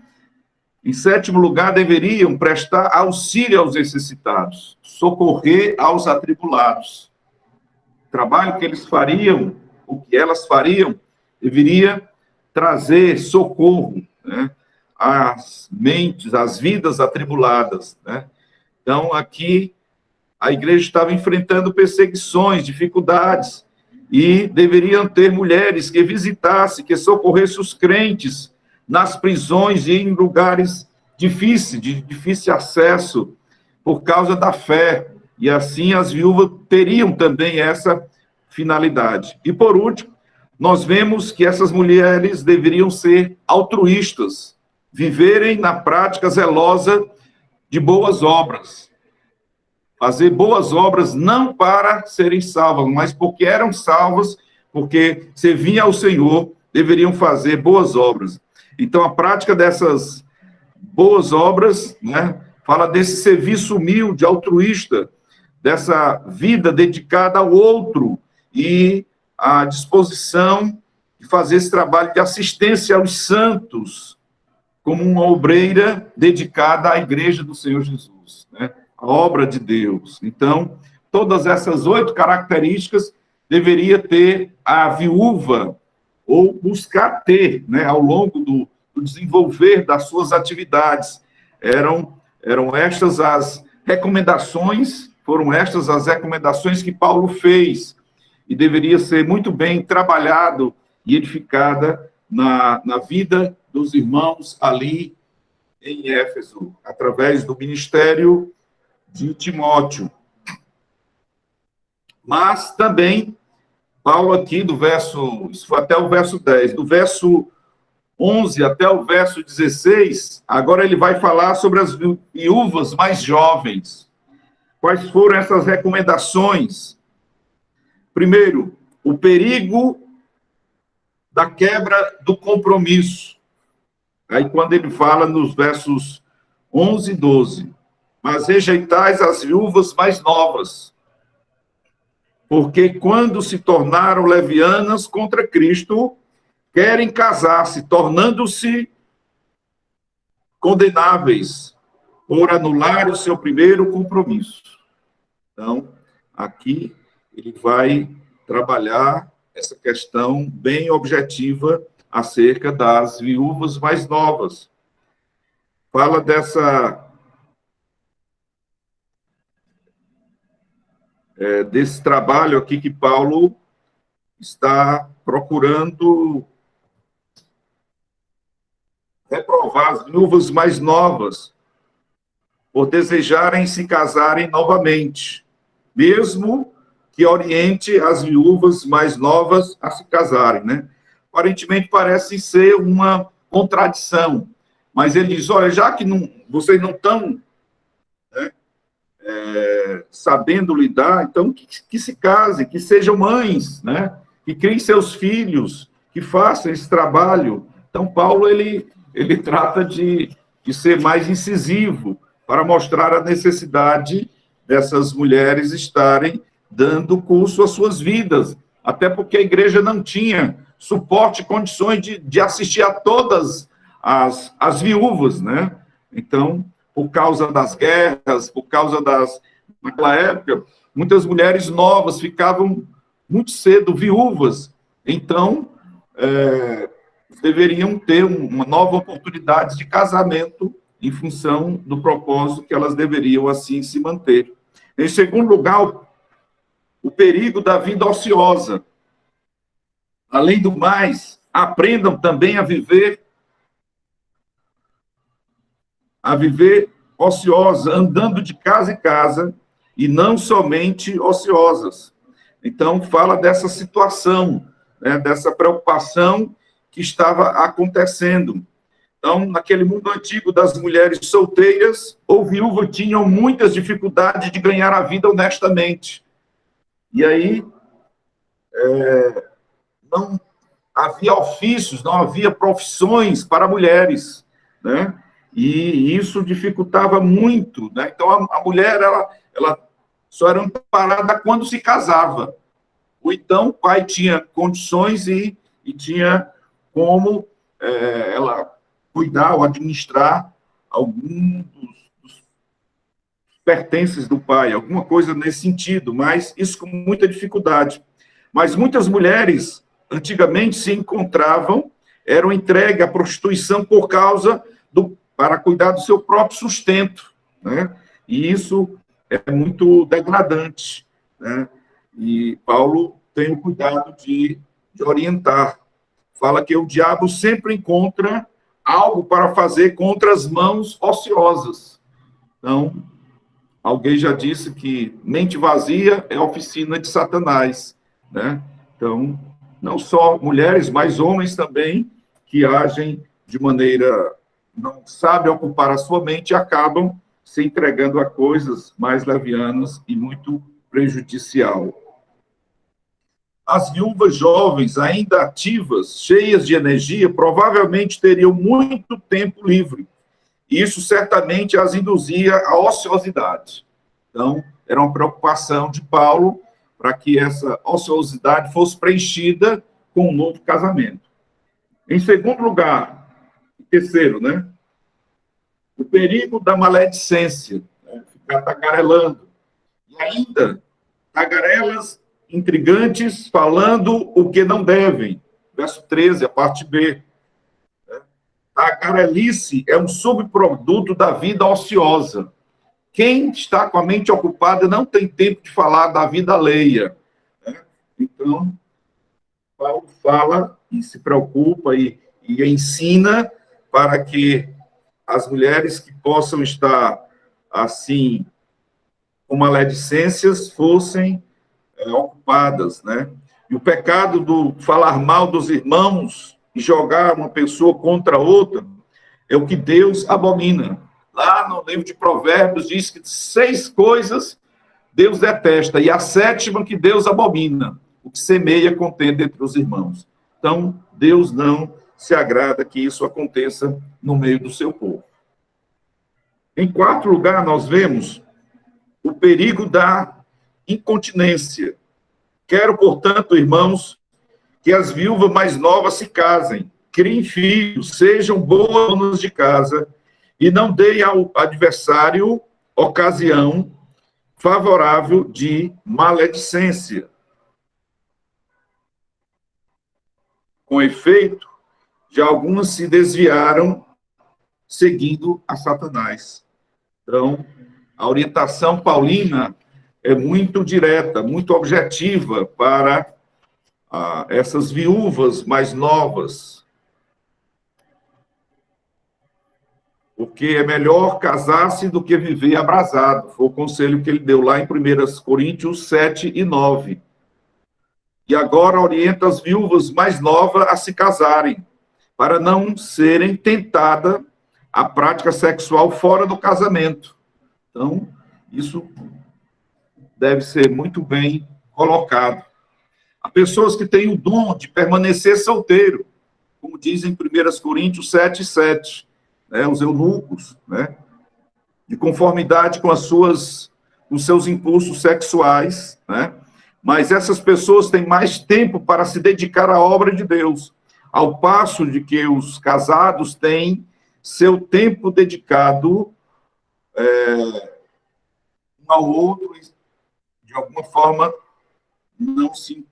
em sétimo lugar, deveriam prestar auxílio aos necessitados, socorrer aos atribulados. O trabalho que eles fariam, o que elas fariam, deveria trazer socorro, né, às mentes, às vidas atribuladas, né? Então, aqui, a igreja estava enfrentando perseguições, dificuldades, e deveriam ter mulheres que visitassem, que socorressem os crentes nas prisões e em lugares difíceis, de difícil acesso, por causa da fé. E assim as viúvas teriam também essa finalidade. E por último, nós vemos que essas mulheres deveriam ser altruístas, viverem na prática zelosa de boas obras. Fazer boas obras não para serem salvas, mas porque eram salvas, porque serviam ao Senhor, deveriam fazer boas obras. Então, a prática dessas boas obras, né, fala desse serviço humilde, altruísta, dessa vida dedicada ao outro e a disposição de fazer esse trabalho de assistência aos santos, como uma obreira dedicada à igreja do Senhor Jesus, né? A obra de Deus. Então, todas essas 8 características deveria ter a viúva, ou buscar ter, né, ao longo do desenvolver das suas atividades. Eram estas as recomendações, foram estas as recomendações que Paulo fez, e deveria ser muito bem trabalhado e edificada na vida dos irmãos ali em Éfeso, através do ministério de Timóteo. Mas também, Paulo aqui do verso, isso foi até o verso 10, do verso 11 até o verso 16, agora ele vai falar sobre as viúvas mais jovens. Quais foram essas recomendações? Primeiro, o perigo da quebra do compromisso. Aí, quando ele fala nos versos 11 e 12, mas rejeitais as viúvas mais novas, porque quando se tornaram levianas contra Cristo, querem casar-se, tornando-se condenáveis por anular o seu primeiro compromisso. Então, aqui ele vai trabalhar essa questão bem objetiva acerca das viúvas mais novas. Fala desse trabalho aqui que Paulo está procurando reprovar as viúvas mais novas por desejarem se casarem novamente, mesmo que oriente as viúvas mais novas a se casarem, né? Aparentemente parece ser uma contradição, mas ele diz, olha, já que vocês não estão, né, sabendo lidar, então que se casem, que sejam mães, né? Que criem seus filhos, que façam esse trabalho. Então, Paulo, ele trata de ser mais incisivo para mostrar a necessidade dessas mulheres estarem dando curso às suas vidas, até porque a igreja não tinha suporte e condições de assistir a todas as viúvas, né? Então, por causa das guerras, por causa naquela época, muitas mulheres novas ficavam muito cedo viúvas, então, deveriam ter uma nova oportunidade de casamento em função do propósito que elas deveriam, assim, se manter. Em segundo lugar, o perigo da vida ociosa. Além do mais, aprendam também a viver ociosa, andando de casa em casa, e não somente ociosas. Então, fala dessa situação, né, dessa preocupação que estava acontecendo. Então, naquele mundo antigo das mulheres solteiras ou viúvas, tinham muitas dificuldades de ganhar a vida honestamente. E aí, não havia ofícios, não havia profissões para mulheres, né? E isso dificultava muito, né? Então, a mulher, ela só era amparada quando se casava. Ou então, o pai tinha condições e tinha como ela cuidar ou administrar algum dos pertences do pai, alguma coisa nesse sentido, mas isso com muita dificuldade. Mas muitas mulheres, antigamente, se encontravam, eram entregues à prostituição por causa para cuidar do seu próprio sustento, né? E isso é muito degradante, né? E Paulo tem o cuidado de orientar. Fala que o diabo sempre encontra algo para fazer contra as mãos ociosas. Então, alguém já disse que mente vazia é oficina de Satanás, né? Então, não só mulheres, mas homens também que agem de maneira não sabem ocupar a sua mente e acabam se entregando a coisas mais levianas e muito prejudicial. As viúvas jovens, ainda ativas, cheias de energia, provavelmente teriam muito tempo livre. Isso certamente as induzia à ociosidade. Então, era uma preocupação de Paulo para que essa ociosidade fosse preenchida com um novo casamento. Em segundo lugar, terceiro, né? O perigo da maledicência, né? Ficar tagarelando. E ainda, tagarelas intrigantes falando o que não devem. Verso 13, a parte B. Tagarelice é um subproduto da vida ociosa. Quem está com a mente ocupada não tem tempo de falar da vida alheia. Então, Paulo fala e se preocupa e ensina para que as mulheres que possam estar, assim, com maledicências, fossem ocupadas, né? E o pecado do falar mal dos irmãos e jogar uma pessoa contra outra é o que Deus abomina. Lá no livro de Provérbios diz que 6 coisas Deus detesta, e a 7ª que Deus abomina, o que semeia contenda entre os irmãos. Então, Deus não se agrada que isso aconteça no meio do seu povo. Em quarto lugar, nós vemos o perigo da incontinência. Quero, portanto, irmãos, que as viúvas mais novas se casem, criem filhos, sejam boas donas de casa e não deem ao adversário ocasião favorável de maledicência. Com efeito, já algumas se desviaram seguindo a Satanás. Então, a orientação paulina é muito direta, muito objetiva para essas viúvas mais novas. Porque é melhor casar-se do que viver abrasado. Foi o conselho que ele deu lá em 1 Coríntios 7 e 9. E agora orienta as viúvas mais novas a se casarem, para não serem tentadas à prática sexual fora do casamento. Então, isso deve ser muito bem colocado. Há pessoas que têm o dom de permanecer solteiro, como dizem em 1 Coríntios 7, 7, né, os eunucos, né, de conformidade com os seus impulsos sexuais, né, mas essas pessoas têm mais tempo para se dedicar à obra de Deus, ao passo de que os casados têm seu tempo dedicado um ao outro, de alguma forma, não se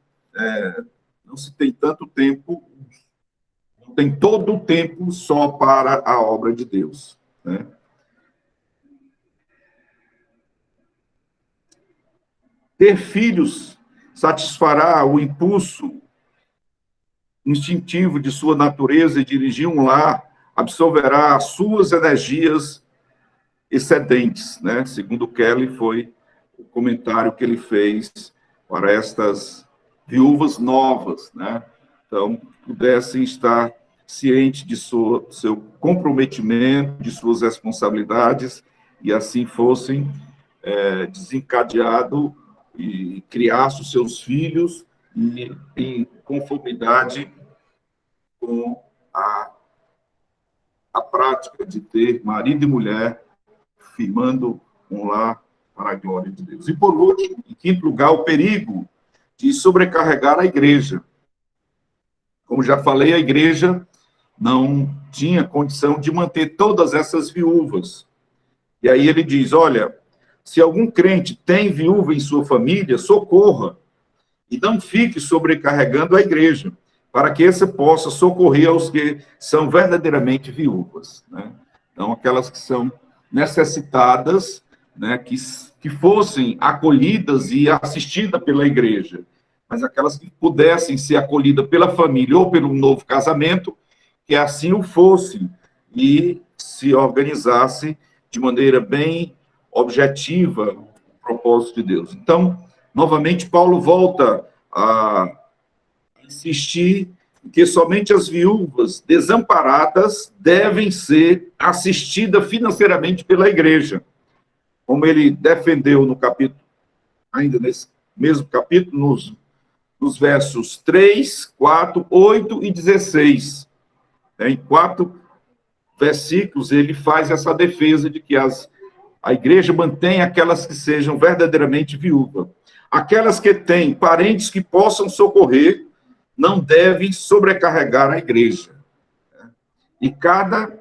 tem tanto tempo, não tem todo o tempo só para a obra de Deus, né? Ter filhos satisfará o impulso instintivo de sua natureza e dirigir um lar, absorverá as suas energias excedentes, né? Segundo Kelly, foi o comentário que ele fez para estas viúvas novas, né? Então, pudessem estar cientes de seu comprometimento, de suas responsabilidades, e assim fossem desencadeado e criasse os seus filhos em conformidade com a prática de ter marido e mulher firmando um lar para a glória de Deus. E, por último, em quinto lugar, o perigo de sobrecarregar a igreja. Como já falei, a igreja não tinha condição de manter todas essas viúvas. E aí ele diz, olha, se algum crente tem viúva em sua família, socorra, e não fique sobrecarregando a igreja, para que esse possa socorrer aos que são verdadeiramente viúvas, né? Então, aquelas que são necessitadas, né, que fossem acolhidas e assistidas pela igreja, mas aquelas que pudessem ser acolhidas pela família ou pelo novo casamento, que assim o fosse e se organizasse de maneira bem objetiva o propósito de Deus. Então, novamente, Paulo volta a insistir que somente as viúvas desamparadas devem ser assistidas financeiramente pela igreja, como ele defendeu no capítulo, ainda nesse mesmo capítulo, nos versos 3, 4, 8 e 16. Em 4 versículos, ele faz essa defesa de que a igreja mantém aquelas que sejam verdadeiramente viúvas. Aquelas que têm parentes que possam socorrer, não devem sobrecarregar a igreja. E cada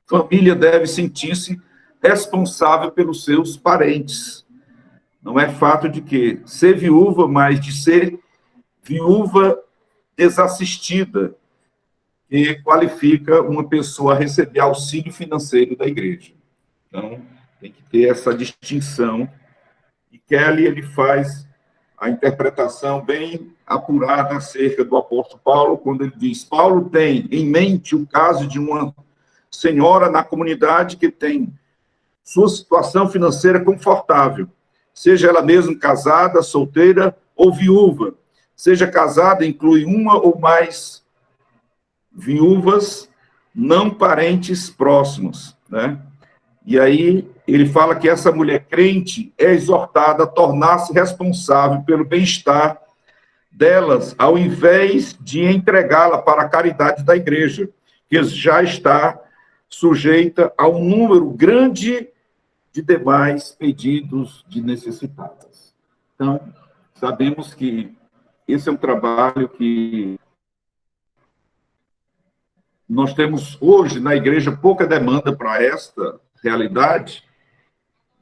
família deve sentir-se responsável pelos seus parentes. Não é fato de que ser viúva, mas de ser viúva desassistida, que qualifica uma pessoa a receber auxílio financeiro da igreja. Então, tem que ter essa distinção. E Kelly, ele faz a interpretação bem apurada acerca do apóstolo Paulo, quando ele diz, Paulo tem em mente o caso de uma senhora na comunidade que tem sua situação financeira confortável, seja ela mesma casada, solteira ou viúva. Seja casada, inclui uma ou mais viúvas não parentes próximos, né? E aí ele fala que essa mulher crente é exortada a tornar-se responsável pelo bem-estar delas, ao invés de entregá-la para a caridade da igreja, que já está sujeita a um número grande de demais pedidos de necessitadas. Então, sabemos que esse é um trabalho que nós temos hoje na igreja pouca demanda para esta realidade,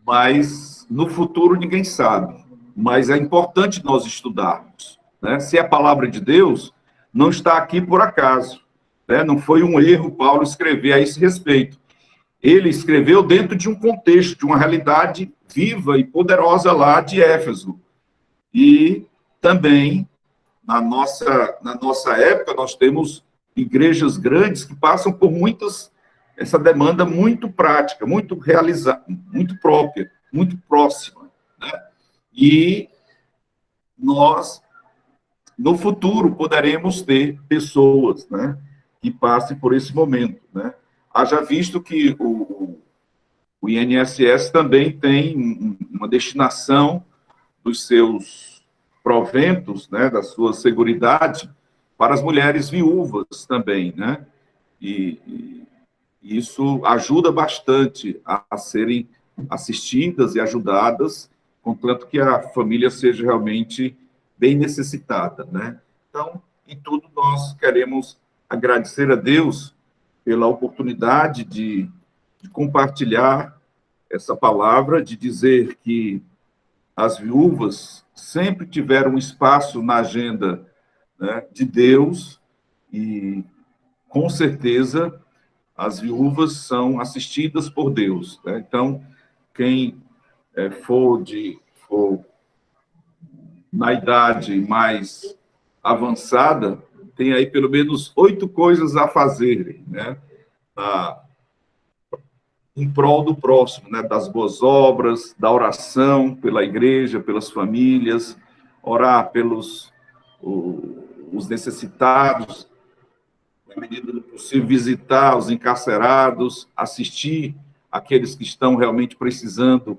mas no futuro ninguém sabe. Mas é importante nós estudarmos, né? Se é a palavra de Deus, não está aqui por acaso, né? Não foi um erro Paulo escrever a esse respeito. Ele escreveu dentro de um contexto, de uma realidade viva e poderosa lá de Éfeso. E também, na nossa época, nós temos igrejas grandes que passam por essa demanda muito prática, muito realizada, muito própria, muito próxima, né? E nós, no futuro, poderemos ter pessoas, né, que passem por esse momento, né? Haja visto que o INSS também tem uma destinação dos seus proventos, né, da sua seguridade, para as mulheres viúvas também, né? E isso ajuda bastante a serem assistidas e ajudadas, contanto que a família seja realmente bem necessitada, né? Então, em tudo, nós queremos agradecer a Deus pela oportunidade de compartilhar essa palavra, de dizer que as viúvas sempre tiveram um espaço na agenda, né, de Deus, e, com certeza, as viúvas são assistidas por Deus, né? Então, quem for na idade mais avançada, tem aí pelo menos 8 coisas a fazerem, né? Em prol do próximo, né? Das boas obras, da oração pela igreja, pelas famílias, orar pelos os necessitados, na medida do possível, visitar os encarcerados, assistir aqueles que estão realmente precisando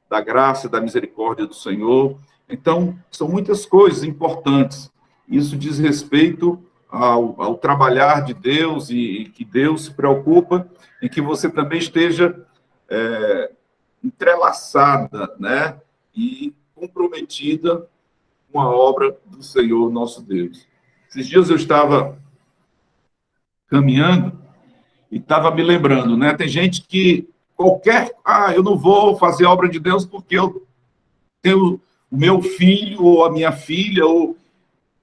da graça e da misericórdia do Senhor. Então, são muitas coisas importantes. Isso diz respeito ao trabalhar de Deus e que Deus se preocupa em que você também esteja entrelaçada, né, e comprometida com a obra do Senhor nosso Deus. Esses dias eu estava caminhando e estava me lembrando, né? Tem gente que eu não vou fazer a obra de Deus porque eu tenho o meu filho ou a minha filha,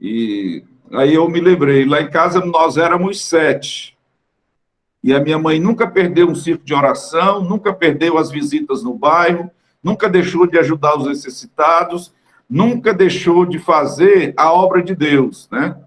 e aí eu me lembrei, lá em casa nós éramos 7, e a minha mãe nunca perdeu um círculo de oração, nunca perdeu as visitas no bairro, nunca deixou de ajudar os necessitados, nunca deixou de fazer a obra de Deus, né?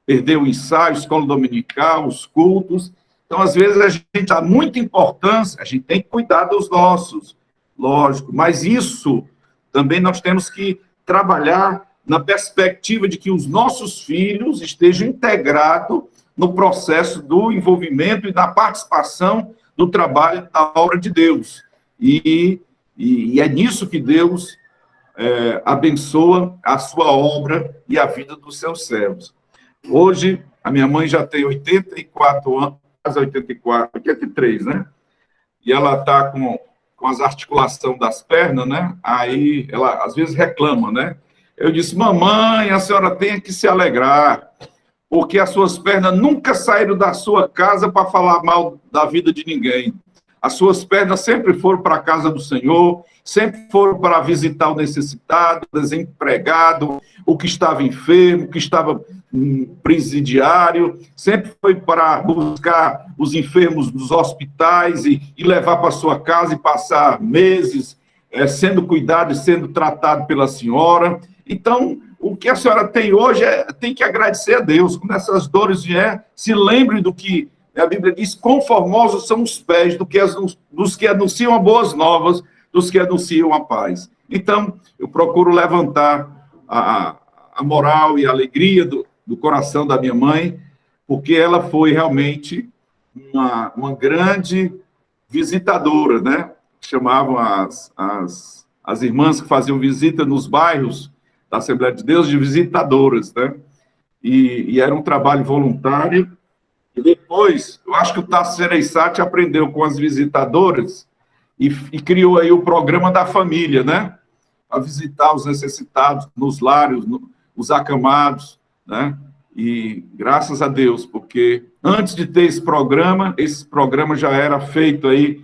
Perdeu o ensaio, escola dominical, os cultos. Então, às vezes, a gente dá muita importância, a gente tem que cuidar dos nossos, lógico, mas isso também nós temos que trabalhar na perspectiva de que os nossos filhos estejam integrados no processo do envolvimento e da participação do trabalho da obra de Deus. E é nisso que Deus abençoa a sua obra e a vida dos seus servos. Hoje, a minha mãe já tem 84 anos, quase 84, 83, né? E ela está com as articulações das pernas, né? Aí ela, às vezes, reclama, né? Eu disse, mamãe, a senhora tem que se alegrar, porque as suas pernas nunca saíram da sua casa para falar mal da vida de ninguém. As suas pernas sempre foram para a casa do Senhor, sempre foram para visitar o necessitado, o desempregado, o que estava enfermo, o que estava presidiário, sempre foi para buscar os enfermos dos hospitais e levar para sua casa e passar meses sendo cuidado e sendo tratado pela senhora. Então, o que a senhora tem hoje tem que agradecer a Deus. Quando essas dores vier, se lembre do que a Bíblia diz, conformosos são os pés dos que anunciam as boas novas, dos que anunciam a paz. Então, eu procuro levantar a moral e a alegria do coração da minha mãe, porque ela foi realmente uma grande visitadora, né? Chamavam as irmãs que faziam visita nos bairros da Assembleia de Deus de visitadoras, né? E era um trabalho voluntário. E depois, eu acho que o Tasso Gereissati aprendeu com as visitadoras e criou aí o programa da família, né? A visitar os necessitados nos lares, os acamados, né? E graças a Deus, porque antes de ter esse programa já era feito aí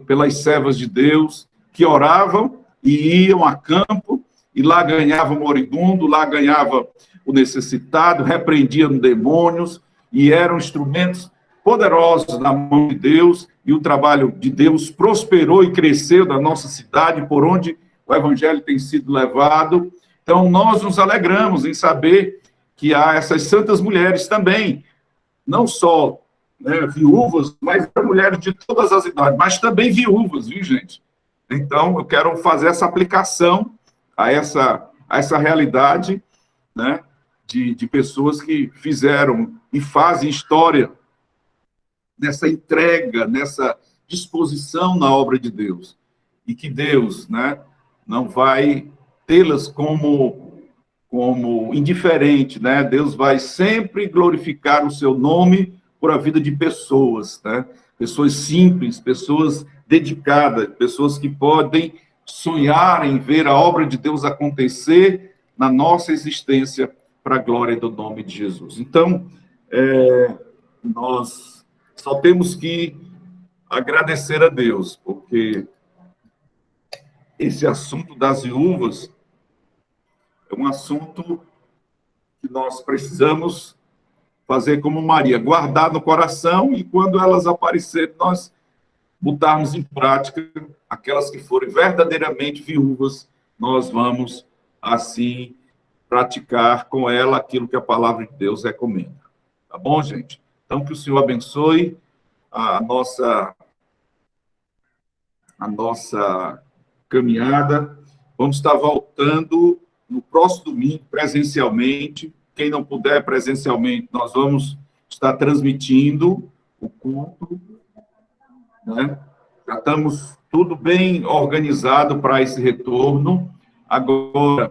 pelas servas de Deus, que oravam e iam a campo, e lá ganhavam o moribundo, lá ganhava o necessitado, repreendiam demônios, e eram instrumentos poderosos na mão de Deus, e o trabalho de Deus prosperou e cresceu na nossa cidade, por onde o evangelho tem sido levado. Então, nós nos alegramos em saber que há essas santas mulheres também, não só, né, viúvas, mas mulheres de todas as idades, mas também viúvas, viu, gente? Então, eu quero fazer essa aplicação a essa realidade, né, de pessoas que fizeram e fazem história nessa entrega, nessa disposição na obra de Deus. E que Deus, né, não vai tê-las como indiferente, né? Deus vai sempre glorificar o seu nome por a vida de pessoas, né? Pessoas simples, pessoas dedicadas, pessoas que podem sonhar em ver a obra de Deus acontecer na nossa existência para a glória do nome de Jesus. Então, nós só temos que agradecer a Deus, porque esse assunto das viúvas é um assunto que nós precisamos fazer como Maria, guardar no coração, e quando elas aparecerem, nós botarmos em prática aquelas que forem verdadeiramente viúvas, nós vamos, assim, praticar com ela aquilo que a palavra de Deus recomenda. Tá bom, gente? Então, que o Senhor abençoe a nossa caminhada. Vamos estar voltando no próximo domingo, presencialmente. Quem não puder presencialmente, nós vamos estar transmitindo o culto, né? Já estamos tudo bem organizado para esse retorno. Agora,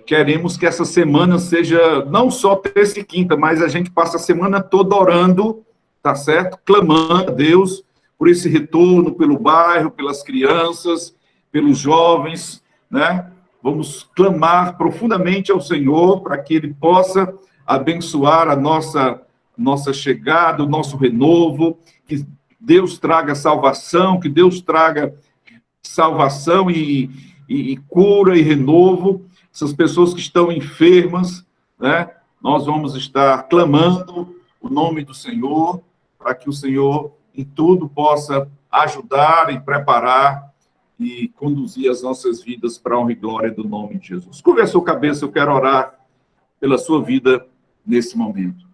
queremos que essa semana seja não só terça e quinta, mas a gente passa a semana toda orando, tá certo? Clamando a Deus por esse retorno, pelo bairro, pelas crianças, pelos jovens, né? Vamos clamar profundamente ao Senhor para que Ele possa abençoar a nossa chegada, o nosso renovo, que Deus traga salvação, que Deus traga salvação e cura e renovo. Essas pessoas que estão enfermas, né? Nós vamos estar clamando o nome do Senhor, para que o Senhor em tudo possa ajudar e preparar e conduzir as nossas vidas para a honra e glória do nome de Jesus. Curva a sua cabeça, eu quero orar pela sua vida nesse momento.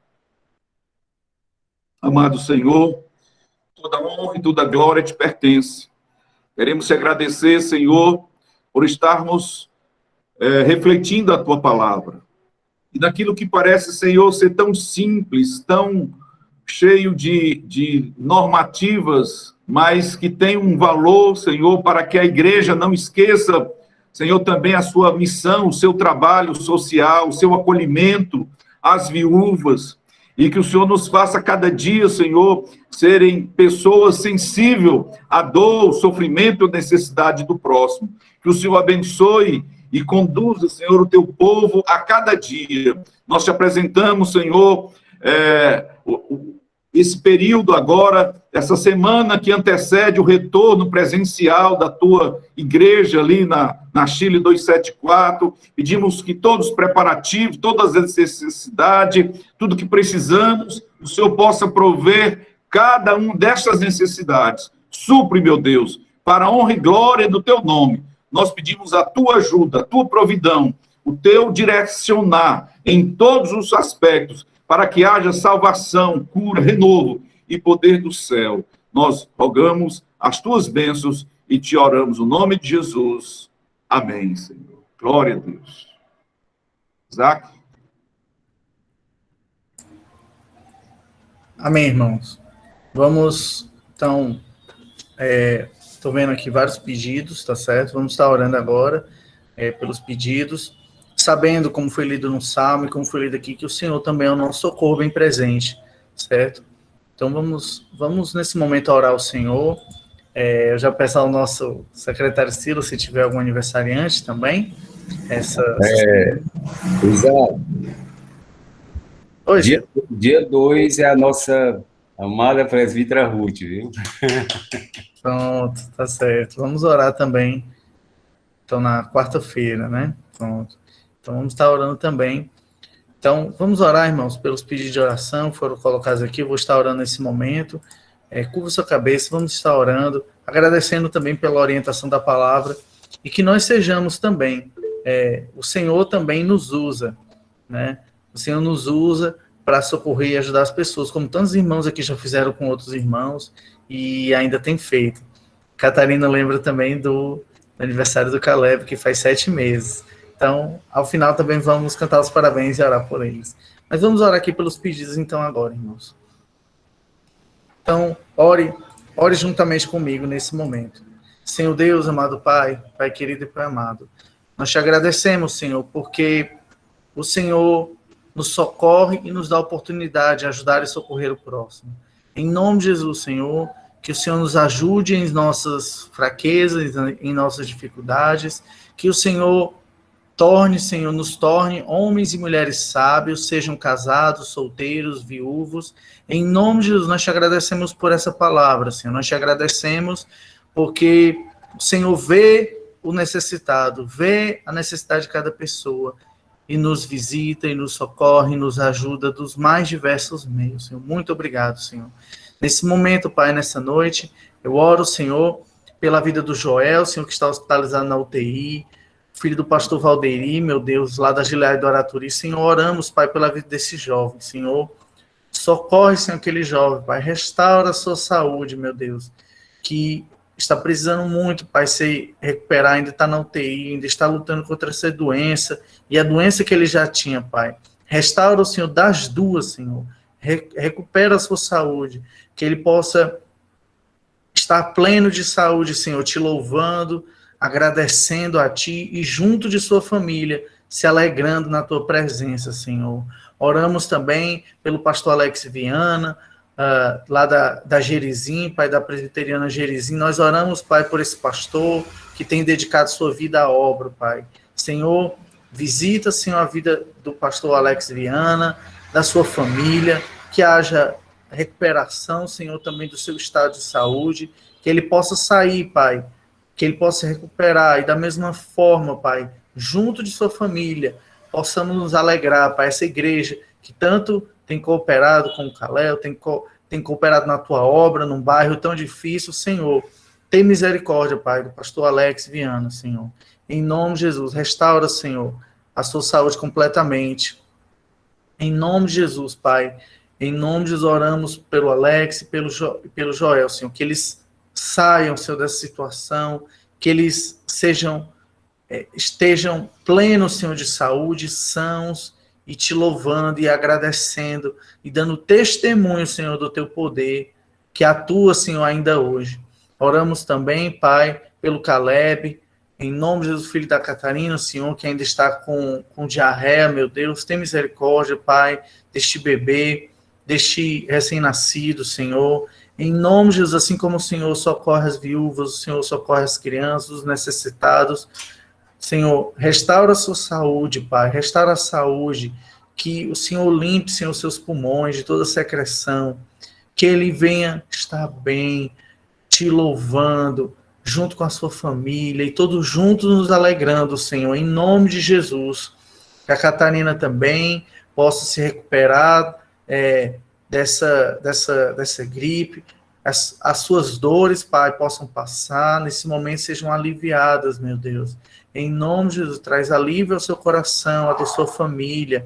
Amado Senhor, toda honra e toda glória te pertence. Queremos te agradecer, Senhor, por estarmos refletindo a tua palavra. E daquilo que parece, Senhor, ser tão simples, tão cheio de normativas, mas que tem um valor, Senhor, para que a igreja não esqueça, Senhor, também a sua missão, o seu trabalho social, o seu acolhimento às viúvas, e que o Senhor nos faça cada dia, Senhor, serem pessoas sensíveis à dor, ao sofrimento e à necessidade do próximo. Que o Senhor abençoe e conduza, Senhor, o teu povo a cada dia. Nós te apresentamos, Senhor, esse período agora, essa semana que antecede o retorno presencial da tua igreja ali na Chile 274, pedimos que todos os preparativos, todas as necessidades, tudo que precisamos, o Senhor possa prover cada uma dessas necessidades. Supre, meu Deus, para a honra e glória do teu nome. Nós pedimos a tua ajuda, a tua providão, o teu direcionar em todos os aspectos, para que haja salvação, cura, renovo e poder do céu. Nós rogamos as tuas bênçãos e te oramos no nome de Jesus. Amém, Senhor. Glória a Deus. Isaac? Amém, irmãos. Vamos, então, estou vendo aqui vários pedidos, tá certo? Vamos estar orando agora pelos pedidos, sabendo como foi lido no Salmo e como foi lido aqui, que o Senhor também é o nosso socorro bem presente, certo? Então, vamos nesse momento orar ao Senhor. Eu já peço ao nosso secretário Silas, se tiver algum aniversariante também. Exato. Hoje. Dia 2 é a nossa amada presbítera Ruth, viu? Pronto, tá certo. Vamos orar também. Então, na quarta-feira, né? Pronto. Então, vamos estar orando também. Então, vamos orar, irmãos, pelos pedidos de oração que foram colocados aqui. Eu vou estar orando nesse momento. Curva sua cabeça, vamos estar orando, agradecendo também pela orientação da palavra e que nós sejamos também. O Senhor também nos usa, né? O Senhor nos usa para socorrer e ajudar as pessoas, como tantos irmãos aqui já fizeram com outros irmãos e ainda tem feito. Catarina lembra também do aniversário do Caleb, que faz 7 meses. Então, ao final também vamos cantar os parabéns e orar por eles. Mas vamos orar aqui pelos pedidos, então, agora, irmãos. Então, ore juntamente comigo nesse momento. Senhor Deus, amado Pai, Pai querido e Pai amado, nós te agradecemos, Senhor, porque o Senhor nos socorre e nos dá a oportunidade de ajudar e socorrer o próximo. Em nome de Jesus, Senhor, que o Senhor nos ajude em nossas fraquezas, em nossas dificuldades, que o Senhor nos torne homens e mulheres sábios, sejam casados, solteiros, viúvos. Em nome de Jesus, nós te agradecemos por essa palavra, Senhor. Nós te agradecemos porque o Senhor vê o necessitado, vê a necessidade de cada pessoa e nos visita, e nos socorre, e nos ajuda dos mais diversos meios, Senhor. Muito obrigado, Senhor. Nesse momento, Pai, nessa noite, eu oro, Senhor, pela vida do Joel, Senhor, que está hospitalizado na UTI. filho do pastor Valderi, meu Deus, lá da Gilead do Araturi. Senhor, oramos, Pai, pela vida desse jovem. Senhor, socorre, Senhor, aquele jovem, Pai. Restaura a sua saúde, meu Deus, que está precisando muito, Pai, se recuperar, ainda está na UTI, ainda está lutando contra essa doença, e a doença que ele já tinha, Pai. Restaura o Senhor das duas, Senhor. Recupera a sua saúde, que ele possa estar pleno de saúde, Senhor, te louvando, agradecendo a Ti e junto de sua família, se alegrando na Tua presença, Senhor. Oramos também pelo pastor Alex Viana, lá da Gerizim, Pai, da presbiteriana Gerizim. Nós oramos, Pai, por esse pastor que tem dedicado sua vida à obra, Pai. Senhor, visita, Senhor, a vida do pastor Alex Viana, da sua família, que haja recuperação, Senhor, também do seu estado de saúde, que ele possa sair, Pai, que ele possa recuperar, e da mesma forma, Pai, junto de sua família, possamos nos alegrar, Pai, essa igreja que tanto tem cooperado com o Calel, tem cooperado na tua obra, num bairro tão difícil, Senhor, tem misericórdia, Pai, do pastor Alex Viana, Senhor, em nome de Jesus, restaura, Senhor, a sua saúde completamente, em nome de Jesus, Pai, em nome de Jesus, oramos pelo Alex e pelo Joel, Senhor, que eles saiam, Senhor, dessa situação, que eles estejam plenos, Senhor, de saúde, sãos, e te louvando e agradecendo, e dando testemunho, Senhor, do teu poder, que atua, Senhor, ainda hoje. Oramos também, Pai, pelo Caleb, em nome de Jesus, filho da Catarina, Senhor, que ainda está com diarreia, meu Deus, tem misericórdia, Pai, deste bebê, deste recém-nascido, Senhor. Em nome de Jesus, assim como o Senhor socorre as viúvas, o Senhor socorre as crianças, os necessitados, Senhor, restaura a sua saúde, Pai, restaura a saúde, que o Senhor limpe, Senhor, os seus pulmões de toda secreção, que ele venha estar bem, te louvando, junto com a sua família, e todos juntos nos alegrando, Senhor, em nome de Jesus. Que a Catarina também possa se recuperar dessa gripe, as suas dores, Pai, possam passar, nesse momento sejam aliviadas, meu Deus. Em nome de Jesus, traz alívio ao seu coração, à da sua família,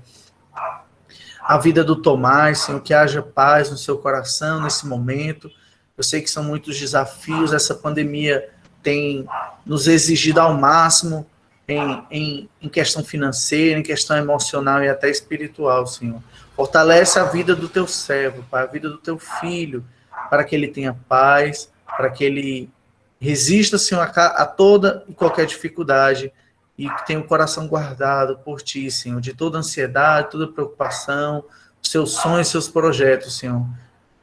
a vida do Tomás, Senhor, que haja paz no seu coração nesse momento. Eu sei que são muitos desafios, essa pandemia tem nos exigido ao máximo em questão financeira, em questão emocional e até espiritual, Senhor. Fortalece a vida do teu servo, Pai, a vida do teu filho, para que ele tenha paz, para que ele resista, Senhor, a toda e qualquer dificuldade, e que tenha o coração guardado por Ti, Senhor, de toda ansiedade, toda preocupação, seus sonhos, seus projetos, Senhor,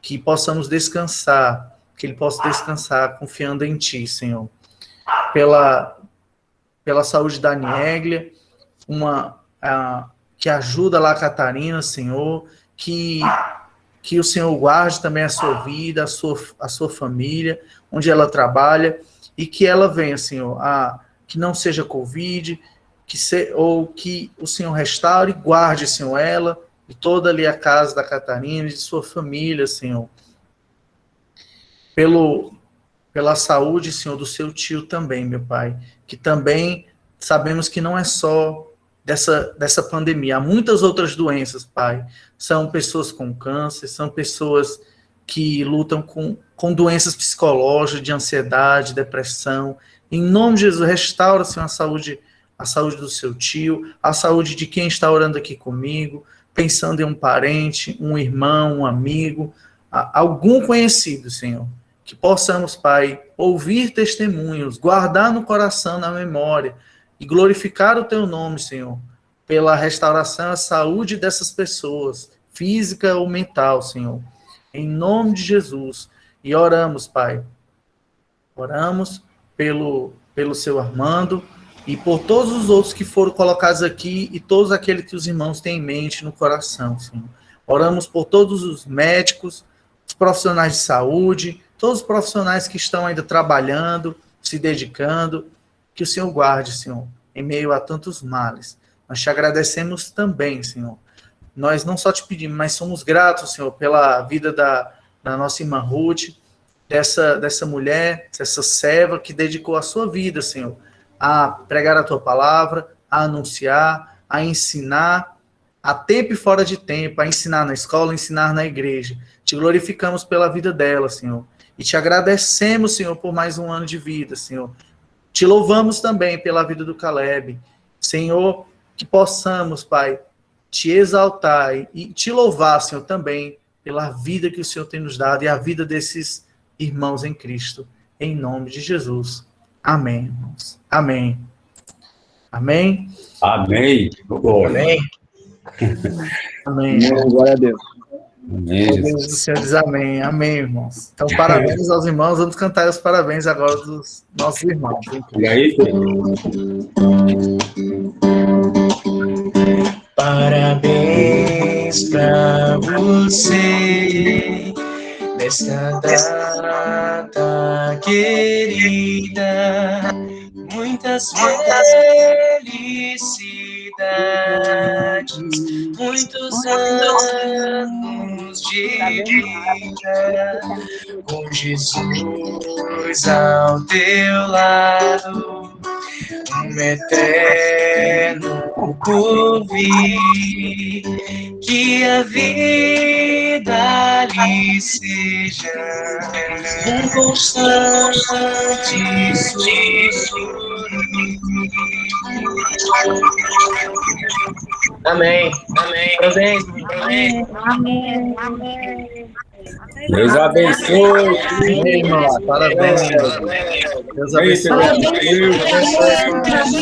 que possamos descansar, que ele possa descansar confiando em Ti, Senhor. Pela saúde da Nieglia, que ajuda lá a Catarina, Senhor, que o Senhor guarde também a sua vida, a sua família, onde ela trabalha, e que ela venha, Senhor, que não seja Covid, ou que o Senhor restaure e guarde, Senhor, ela e toda ali a casa da Catarina e de sua família, Senhor. Pela saúde, Senhor, do seu tio também, meu Pai, que também sabemos que não é só dessa pandemia, há muitas outras doenças, Pai, são pessoas com câncer, são pessoas que lutam com doenças psicológicas, de ansiedade, depressão. Em nome de Jesus, restaura, Senhor, a saúde do seu tio, a saúde de quem está orando aqui comigo, pensando em um parente, um irmão, um amigo, algum conhecido, Senhor, que possamos, Pai, ouvir testemunhos, guardar no coração, na memória, e glorificar o Teu nome, Senhor, pela restauração à saúde dessas pessoas, física ou mental, Senhor, em nome de Jesus. E oramos, Pai, oramos pelo seu Armando e por todos os outros que foram colocados aqui e todos aqueles que os irmãos têm em mente no coração, Senhor. Oramos por todos os médicos, os profissionais de saúde, todos os profissionais que estão ainda trabalhando, se dedicando, que o Senhor guarde, Senhor, em meio a tantos males. Nós te agradecemos também, Senhor. Nós não só te pedimos, mas somos gratos, Senhor, pela vida da nossa irmã Ruth, dessa mulher, dessa serva que dedicou a sua vida, Senhor, a pregar a tua palavra, a anunciar, a ensinar, a tempo e fora de tempo, a ensinar na escola, a ensinar na igreja. Te glorificamos pela vida dela, Senhor. E te agradecemos, Senhor, por mais um ano de vida, Senhor. Te louvamos também pela vida do Caleb. Senhor, que possamos, Pai, te exaltar e te louvar, Senhor, também pela vida que o Senhor tem nos dado e a vida desses irmãos em Cristo. Em nome de Jesus. Amém, irmãos. Amém. Amém. Amém. Amém. Amém. Glória a Deus. Amém, O Jesus. Deus do Senhor diz amém. Amém, irmãos. Então, parabéns aos irmãos. Vamos cantar os parabéns agora dos nossos irmãos. E aí, filho? Parabéns pra você nesta data querida, muitas felicidades, muitos anos de vida, com Jesus ao teu lado, um eterno porvir, que a vida lhe seja um constante sussurro. Amém. Amém. Parabéns. Amém. Deus abençoe. Amém, irmãos. Parabéns. Deus abençoe. Deus abençoe.